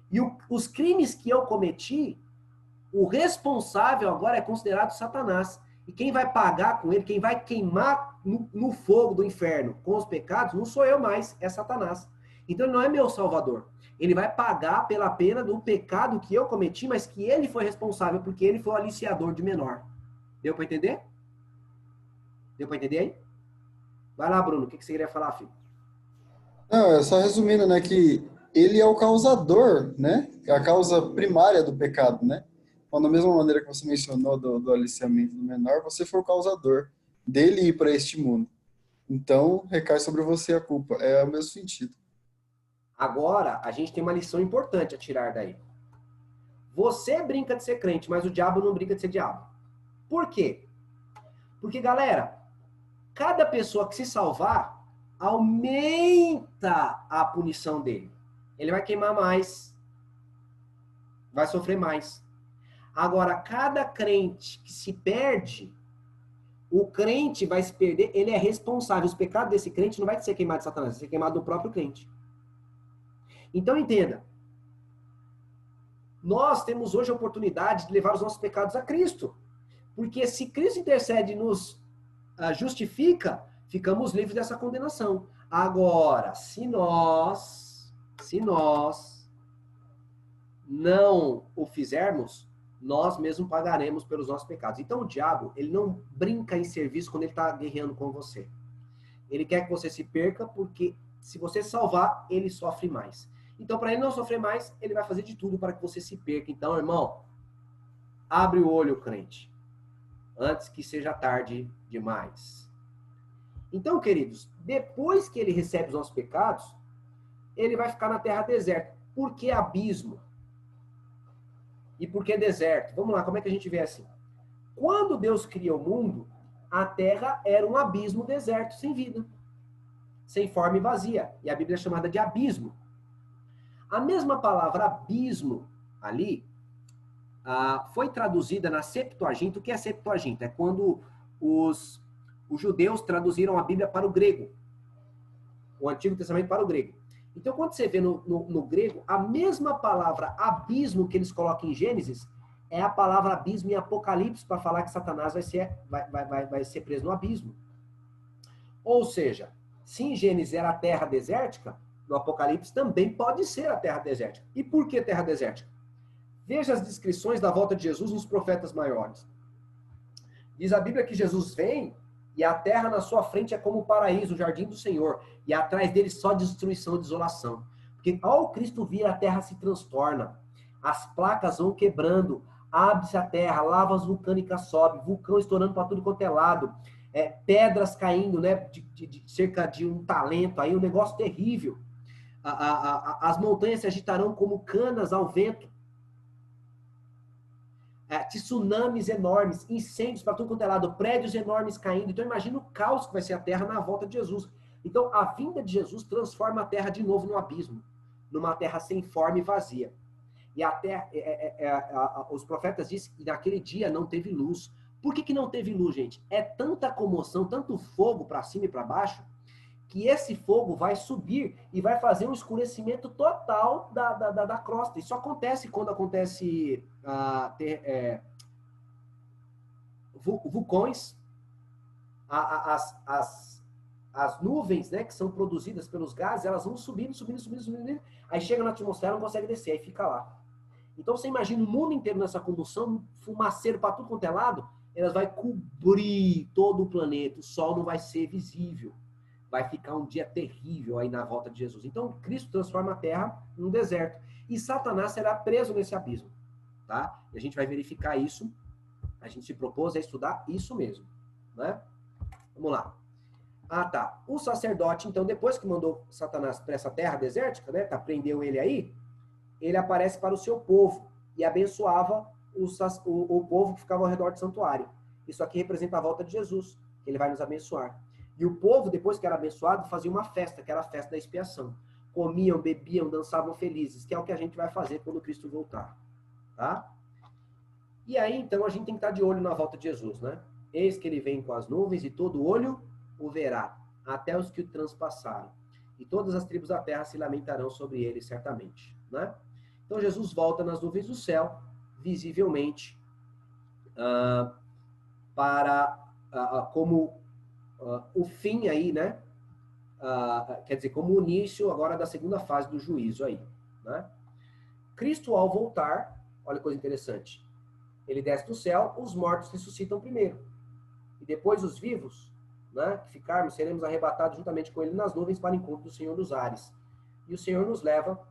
E os crimes que eu cometi, o responsável agora é considerado Satanás. E quem vai pagar com ele, quem vai queimar no fogo do inferno com os pecados, não sou eu mais, é Satanás. Então ele não é meu salvador. Ele vai pagar pela pena do pecado que eu cometi, mas que ele foi responsável, porque ele foi o aliciador de menor. Deu para entender? Deu para entender aí? Vai lá, Bruno, o que você queria falar, filho? Não, só resumindo, né, que ele é o causador, né? É a causa primária do pecado, né? Então, da mesma maneira que você mencionou do aliciamento do menor, você foi o causador dele ir para este mundo. Então, recai sobre você a culpa. É o mesmo sentido. Agora, a gente tem uma lição importante a tirar daí. Você brinca de ser crente, mas o diabo não brinca de ser diabo. Por quê? Porque, galera, cada pessoa que se salvar, aumenta a punição dele. Ele vai queimar mais, vai sofrer mais. Agora, cada crente que se perde, o crente vai se perder, ele é responsável. Os pecados desse crente não vai ser queimado de Satanás, vai ser queimado do próprio crente. Então, entenda. Nós temos hoje a oportunidade de levar os nossos pecados a Cristo. Porque se Cristo intercede e nos justifica, ficamos livres dessa condenação. Agora, se nós não o fizermos, nós mesmos pagaremos pelos nossos pecados. Então o diabo, ele não brinca em serviço quando ele está guerreando com você. Ele quer que você se perca, porque se você salvar, ele sofre mais. Então, para ele não sofrer mais, ele vai fazer de tudo para que você se perca. Então, irmão, abre o olho, crente, antes que seja tarde demais. Então, queridos, depois que ele recebe os nossos pecados, ele vai ficar na terra deserta. Por que abismo? E por que deserto? Vamos lá, como é que a gente vê assim? Quando Deus cria o mundo, a terra era um abismo deserto, sem vida, sem forma e vazia. E a Bíblia é chamada de abismo. A mesma palavra abismo ali foi traduzida na Septuaginta. O que é Septuaginta? É quando os judeus traduziram a Bíblia para o grego, o Antigo Testamento para o grego. Então, quando você vê no grego, a mesma palavra abismo que eles colocam em Gênesis é a palavra abismo em Apocalipse, para falar que Satanás vai ser preso no abismo. Ou seja, se em Gênesis era a terra desértica, no Apocalipse também pode ser a terra desértica. E por que terra desértica? Veja as descrições da volta de Jesus nos profetas maiores. Diz a Bíblia que Jesus vem E a terra na sua frente é como o paraíso, o jardim do Senhor. E atrás dele só destruição e desolação. Porque ao Cristo vir, a terra se transtorna. As placas vão quebrando. Abre-se a terra, lavas vulcânicas sobem, vulcão estourando para tudo quanto é lado. Pedras caindo, né, de cerca de um talento. Aí um negócio terrível. As montanhas se agitarão como canas ao vento. Tsunamis enormes, incêndios para tudo quanto é lado, prédios enormes caindo. Então imagina o caos que vai ser a terra na volta de Jesus. Então a vinda de Jesus transforma a terra de novo num abismo, numa terra sem forma e vazia. E a terra, os profetas dizem que naquele dia não teve luz. Por que não teve luz, gente? É tanta comoção, tanto fogo para cima e para baixo, que esse fogo vai subir e vai fazer um escurecimento total da crosta. Isso acontece quando acontece vulcões, as nuvens, né, que são produzidas pelos gases, elas vão subindo, aí chega na atmosfera, não consegue descer, aí fica lá. Então você imagina o mundo inteiro nessa combustão, fumaceiro para tudo quanto é lado, elas vai cobrir todo o planeta, o sol não vai ser visível. Vai ficar um dia terrível aí na volta de Jesus. Então, Cristo transforma a terra num deserto. E Satanás será preso nesse abismo. Tá? E a gente vai verificar isso. A gente se propôs a estudar isso mesmo. Né? Vamos lá. Tá. O sacerdote, então, depois que mandou Satanás para essa terra desértica, né? Prendeu ele aí, ele aparece para o seu povo e abençoava o povo que ficava ao redor do santuário. Isso aqui representa a volta de Jesus, que ele vai nos abençoar. E o povo, depois que era abençoado, fazia uma festa, que era a festa da expiação. Comiam, bebiam, dançavam felizes, que é o que a gente vai fazer quando Cristo voltar. Tá? E aí, então, a gente tem que estar de olho na volta de Jesus, né? Eis que ele vem com as nuvens e todo olho o verá, até os que o transpassaram. E todas as tribos da terra se lamentarão sobre ele, certamente. Né? Então, Jesus volta nas nuvens do céu, visivelmente, como o fim aí, né? Quer dizer, como o início agora da segunda fase do juízo aí, né? Cristo, ao voltar, olha que coisa interessante, ele desce do céu, os mortos ressuscitam primeiro. E depois os vivos, né, que ficarmos, seremos arrebatados juntamente com ele nas nuvens para o encontro do Senhor dos ares. E o Senhor nos leva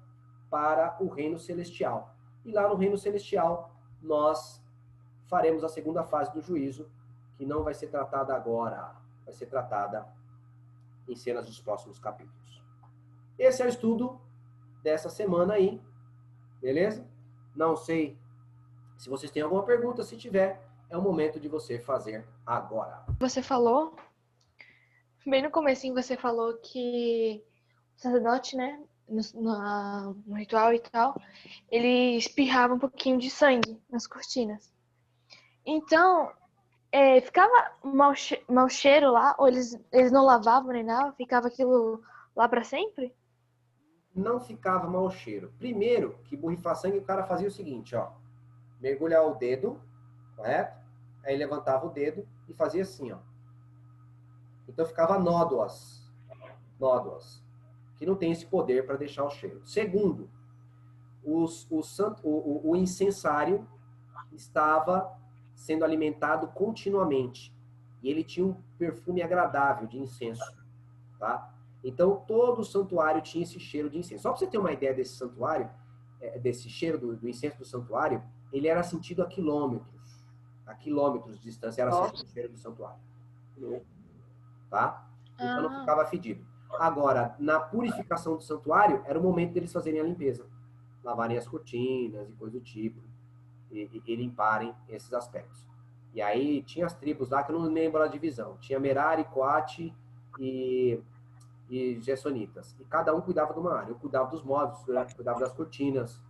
para o reino celestial. E lá no reino celestial, nós faremos a segunda fase do juízo, que não vai ser tratada agora, vai ser tratada em cenas dos próximos capítulos. Esse é o estudo dessa semana aí, beleza? Não sei se vocês têm alguma pergunta, se tiver, é o momento de você fazer agora. Você falou, bem no comecinho você falou que o sacerdote, né, no ritual e tal, ele espirrava um pouquinho de sangue nas cortinas. Então, ficava mau cheiro lá, ou eles não lavavam nem nada, ficava aquilo lá para sempre? Não ficava mau cheiro. Primeiro, que borrifar sangue, o cara fazia o seguinte, ó, mergulhar o dedo, correto? Aí levantava o dedo e fazia assim, ó. Então ficava nódoas, que não tem esse poder para deixar o cheiro. Segundo, o incensário estava sendo alimentado continuamente. E ele tinha um perfume agradável de incenso. Tá? Então, todo o santuário tinha esse cheiro de incenso. Só para você ter uma ideia desse santuário, desse cheiro do incenso do santuário, ele era sentido a quilômetros de distância, era sentido o cheiro do santuário. Tá? Então, não ficava fedido. Agora, na purificação do santuário, era o momento deles fazerem a limpeza. Lavarem as cortinas e coisa do tipo. E limparem esses aspectos. E aí tinha as tribos lá, que eu não lembro a divisão. Tinha Merari, Coate e Gersonitas. E cada um cuidava de uma área. Eu cuidava dos móveis, cuidava das cortinas.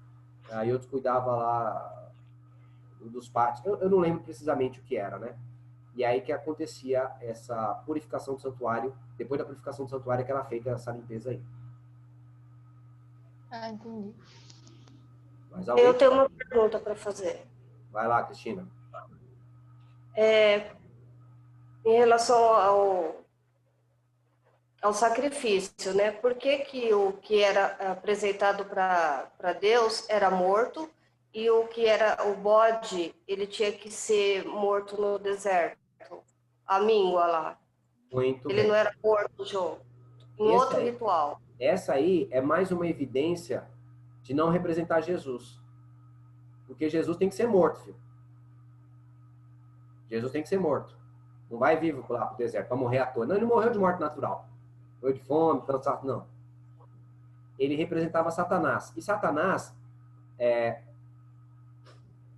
Aí outros cuidavam lá dos pátios. Eu não lembro precisamente o que era, né? E aí que acontecia essa purificação do santuário. Depois da purificação do santuário que era feita essa limpeza aí. Entendi. Eu tenho uma pergunta para fazer. Vai lá, Cristina. Em relação ao sacrifício, né? Por que o que era apresentado para Deus era morto e o que era o bode, ele tinha que ser morto no deserto? a míngua lá. Muito Ele bem. não era morto, João. Em outro ritual. Essa aí é mais uma evidência de não representar Jesus. Porque Jesus tem que ser morto, filho. Jesus tem que ser morto. Não vai vivo lá pro deserto para morrer à toa. Não, ele não morreu de morte natural. Morreu de fome, cansado, não. Ele representava Satanás. E Satanás,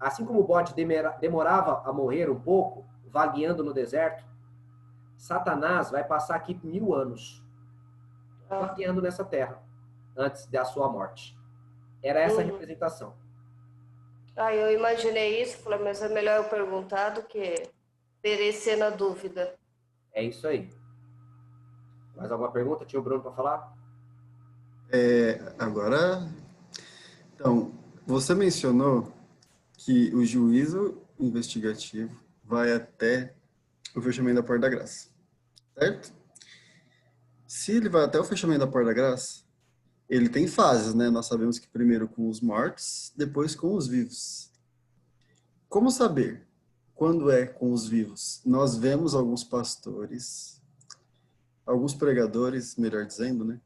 assim como o bode demorava a morrer um pouco, vagueando no deserto, Satanás vai passar aqui 1000 anos vagueando nessa terra, antes da sua morte. Era essa a representação. Eu imaginei isso, falei, mas é melhor eu perguntar do que perecer na dúvida. É isso aí. Mais alguma pergunta? Tinha o Bruno para falar? Agora, então, você mencionou que o juízo investigativo vai até o fechamento da Porta da Graça, certo? Se ele vai até o fechamento da Porta da Graça, ele tem fases, né? Nós sabemos que primeiro com os mortos, depois com os vivos. Como saber quando é com os vivos? Nós vemos alguns pastores, alguns pregadores, melhor dizendo, né?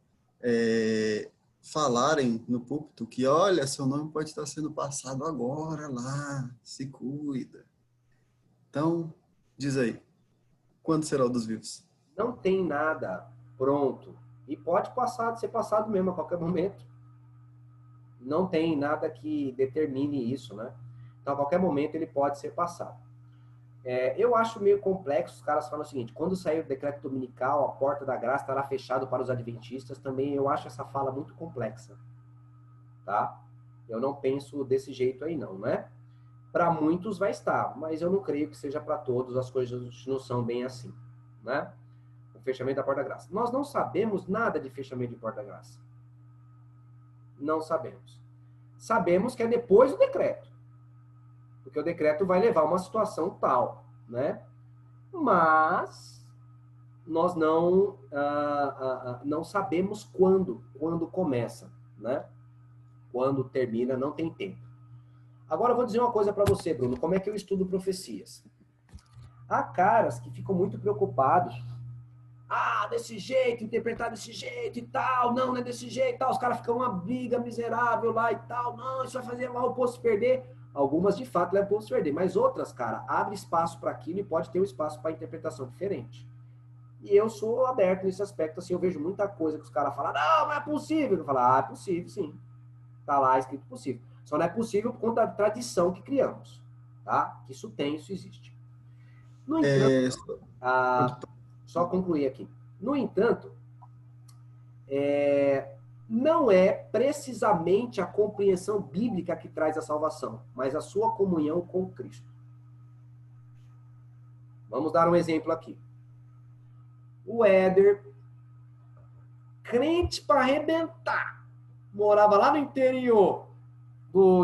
Falarem no púlpito que, olha, seu nome pode estar sendo passado agora lá, se cuida. Então, diz aí, quando será o dos vivos? Não tem nada pronto. E pode ser passado mesmo a qualquer momento. Não tem nada que determine isso, né? Então, a qualquer momento ele pode ser passado. Eu acho meio complexo, os caras falam o seguinte, quando sair o decreto dominical, a porta da graça estará fechada para os adventistas, também eu acho essa fala muito complexa, tá? Eu não penso desse jeito aí não, né? Para muitos vai estar, mas eu não creio que seja para todos, as coisas não são bem assim, né? O fechamento da porta da graça. Nós não sabemos nada de fechamento de porta da graça. Não sabemos. Sabemos que é depois do decreto. Porque o decreto vai levar a uma situação tal, né? Mas nós não sabemos quando começa, né? Quando termina, não tem tempo. Agora eu vou dizer uma coisa para você, Bruno, como é que eu estudo profecias? Há caras que ficam muito preocupados. Desse jeito, interpretar desse jeito e tal, não é desse jeito e tal. Os caras ficam uma briga miserável lá e tal. Não, isso vai fazer lá o povo se perder. Algumas, de fato, levam o povo se perder. Mas outras, cara, abre espaço para aquilo e pode ter um espaço para interpretação diferente. E eu sou aberto nesse aspecto, assim, eu vejo muita coisa que os caras falam, não é possível. Eu falo, é possível, sim. Tá lá escrito possível. Só não é possível por conta da tradição que criamos, tá? Que isso existe. No entanto, só concluir aqui. No entanto, não é precisamente a compreensão bíblica que traz a salvação, mas a sua comunhão com Cristo. Vamos dar um exemplo aqui. O Éder, crente para arrebentar, morava lá no interior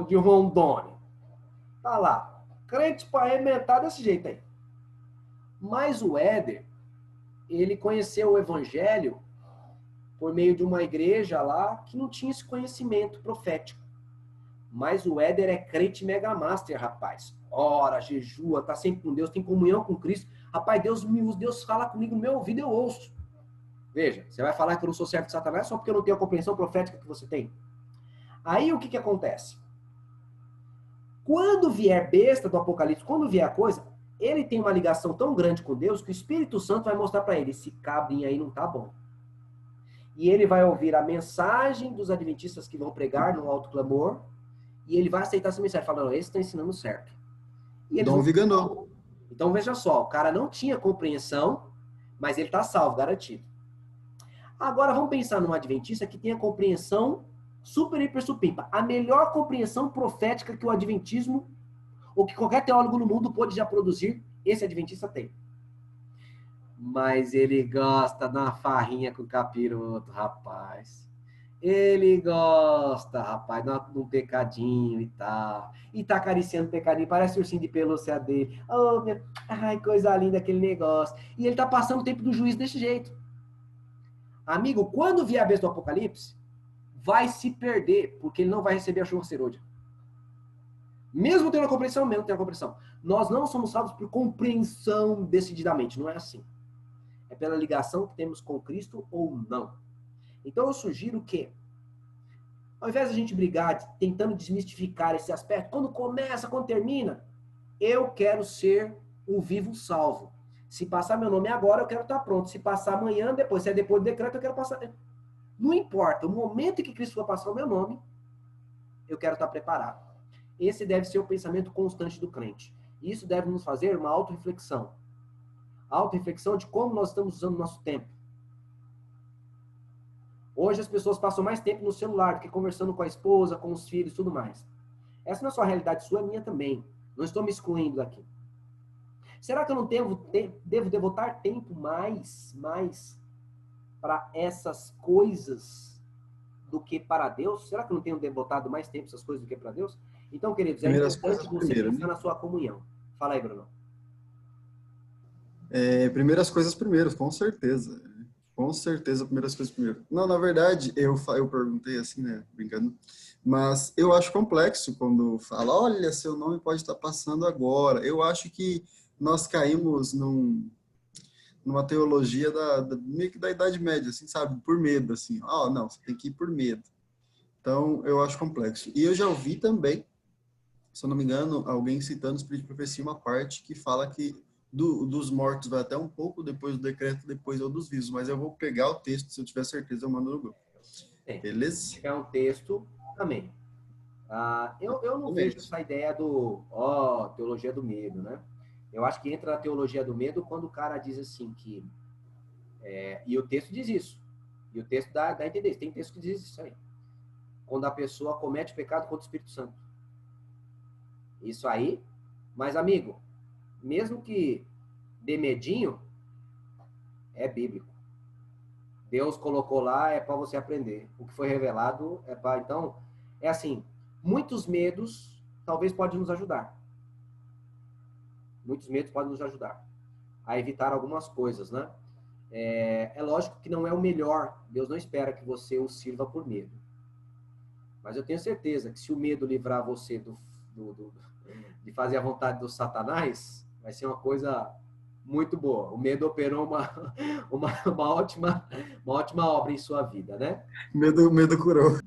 de Rondônia. Tá lá, crente para arrebentar desse jeito aí. Mas o Éder, ele conheceu o evangelho por meio de uma igreja lá que não tinha esse conhecimento profético. Mas o Éder é crente mega master, rapaz. Ora, jejua, tá sempre com Deus, tem comunhão com Cristo. Rapaz, Deus fala comigo no meu ouvido, eu ouço. Veja, você vai falar que eu não sou servo de Satanás só porque eu não tenho a compreensão profética que você tem. Aí o que acontece? Quando vier besta do Apocalipse, quando vier a coisa, ele tem uma ligação tão grande com Deus que o Espírito Santo vai mostrar para ele, esse cabrinho aí não tá bom. E ele vai ouvir a mensagem dos adventistas que vão pregar no alto clamor, e ele vai aceitar essa mensagem, falando, eles estão ensinando certo. E Dom Viganó. Então, veja só, o cara não tinha compreensão, mas ele está salvo, garantido. Agora, vamos pensar num adventista que tem a compreensão super, hiper, supimpa. A melhor compreensão profética que o adventismo, ou que qualquer teólogo no mundo pode já produzir, esse adventista tem. Mas ele gosta da farrinha com o capiroto, rapaz. Ele gosta, rapaz, de um pecadinho e tal. E tá acariciando o pecadinho, parece o ursinho de pelúcia dele. Ai, coisa linda aquele negócio. E ele tá passando o tempo do juízo desse jeito. Amigo, quando vier a besta do Apocalipse, vai se perder, porque ele não vai receber a chuva serôdia. Mesmo tendo a compreensão, Nós não somos salvos por compreensão decididamente, não é assim. É pela ligação que temos com Cristo ou não. Então eu sugiro que, ao invés de a gente brigar tentando desmistificar esse aspecto, quando começa, quando termina, eu quero ser o vivo salvo. Se passar meu nome agora, eu quero estar pronto. Se passar amanhã, depois, se é depois do decreto, eu quero passar. Não importa, o momento em que Cristo for passar o meu nome, eu quero estar preparado. Esse deve ser o pensamento constante do crente. Isso deve nos fazer uma autorreflexão. Autorreflexão de como nós estamos usando o nosso tempo. Hoje as pessoas passam mais tempo no celular do que conversando com a esposa, com os filhos e tudo mais. Essa não é só a realidade sua, é minha também. Não estou me excluindo daqui. Será que eu não devo devotar tempo mais para essas coisas do que para Deus? Será que eu não tenho devotado mais tempo para essas coisas do que para Deus? Então, queridos, é importante você pensar na sua comunhão. Fala aí, Bruno. Primeiras coisas primeiro, com certeza. Com certeza, primeiras coisas primeiro. Não, na verdade, eu perguntei assim, né, brincando, mas eu acho complexo quando fala, olha, seu nome pode estar passando agora. Eu acho que nós caímos numa teologia meio que da Idade Média, assim, sabe? Por medo, assim. Não, você tem que ir por medo. Então, eu acho complexo. E eu já ouvi também, se eu não me engano, alguém citando o Espírito de Profecia, uma parte que fala que dos mortos vai até um pouco depois do decreto, depois é o dos vivos. Mas eu vou pegar o texto, se eu tiver certeza, eu mando no grupo. Beleza? É um texto também. Eu não vejo essa ideia teologia do medo, né? Eu acho que entra na teologia do medo quando o cara diz assim que... e o texto diz isso. E o texto dá a entender isso. Tem texto que diz isso aí. Quando a pessoa comete pecado contra o Espírito Santo. Isso aí. Mas, amigo, mesmo que dê medinho, é bíblico. Deus colocou lá, é para você aprender. O que foi revelado é para... Então, é assim, muitos medos talvez podem nos ajudar. Muitos medos podem nos ajudar a evitar algumas coisas, né? É lógico que não é o melhor. Deus não espera que você o sirva por medo. Mas eu tenho certeza que se o medo livrar você de fazer a vontade do Satanás, vai ser uma coisa muito boa. O medo operou uma ótima obra em sua vida, né? Medo curou.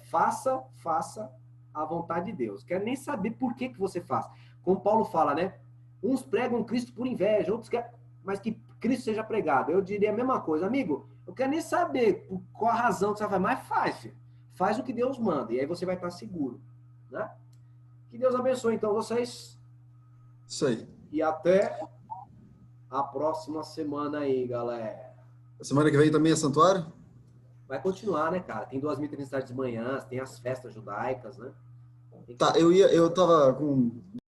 Faça a vontade de Deus. Quero nem saber por que você faz. Como Paulo fala, né? Uns pregam Cristo por inveja, outros querem, mas que Cristo seja pregado. Eu diria a mesma coisa, amigo. Eu quero nem saber por qual a razão que você vai, mas faz, filho. Faz o que Deus manda e aí você vai estar seguro, né? Que Deus abençoe então vocês. Isso aí. E até a próxima semana aí, galera. A semana que vem também é santuário? Vai continuar, né, cara? Tem 2.000 de manhãs, tem as festas judaicas, né? Tá, eu tava com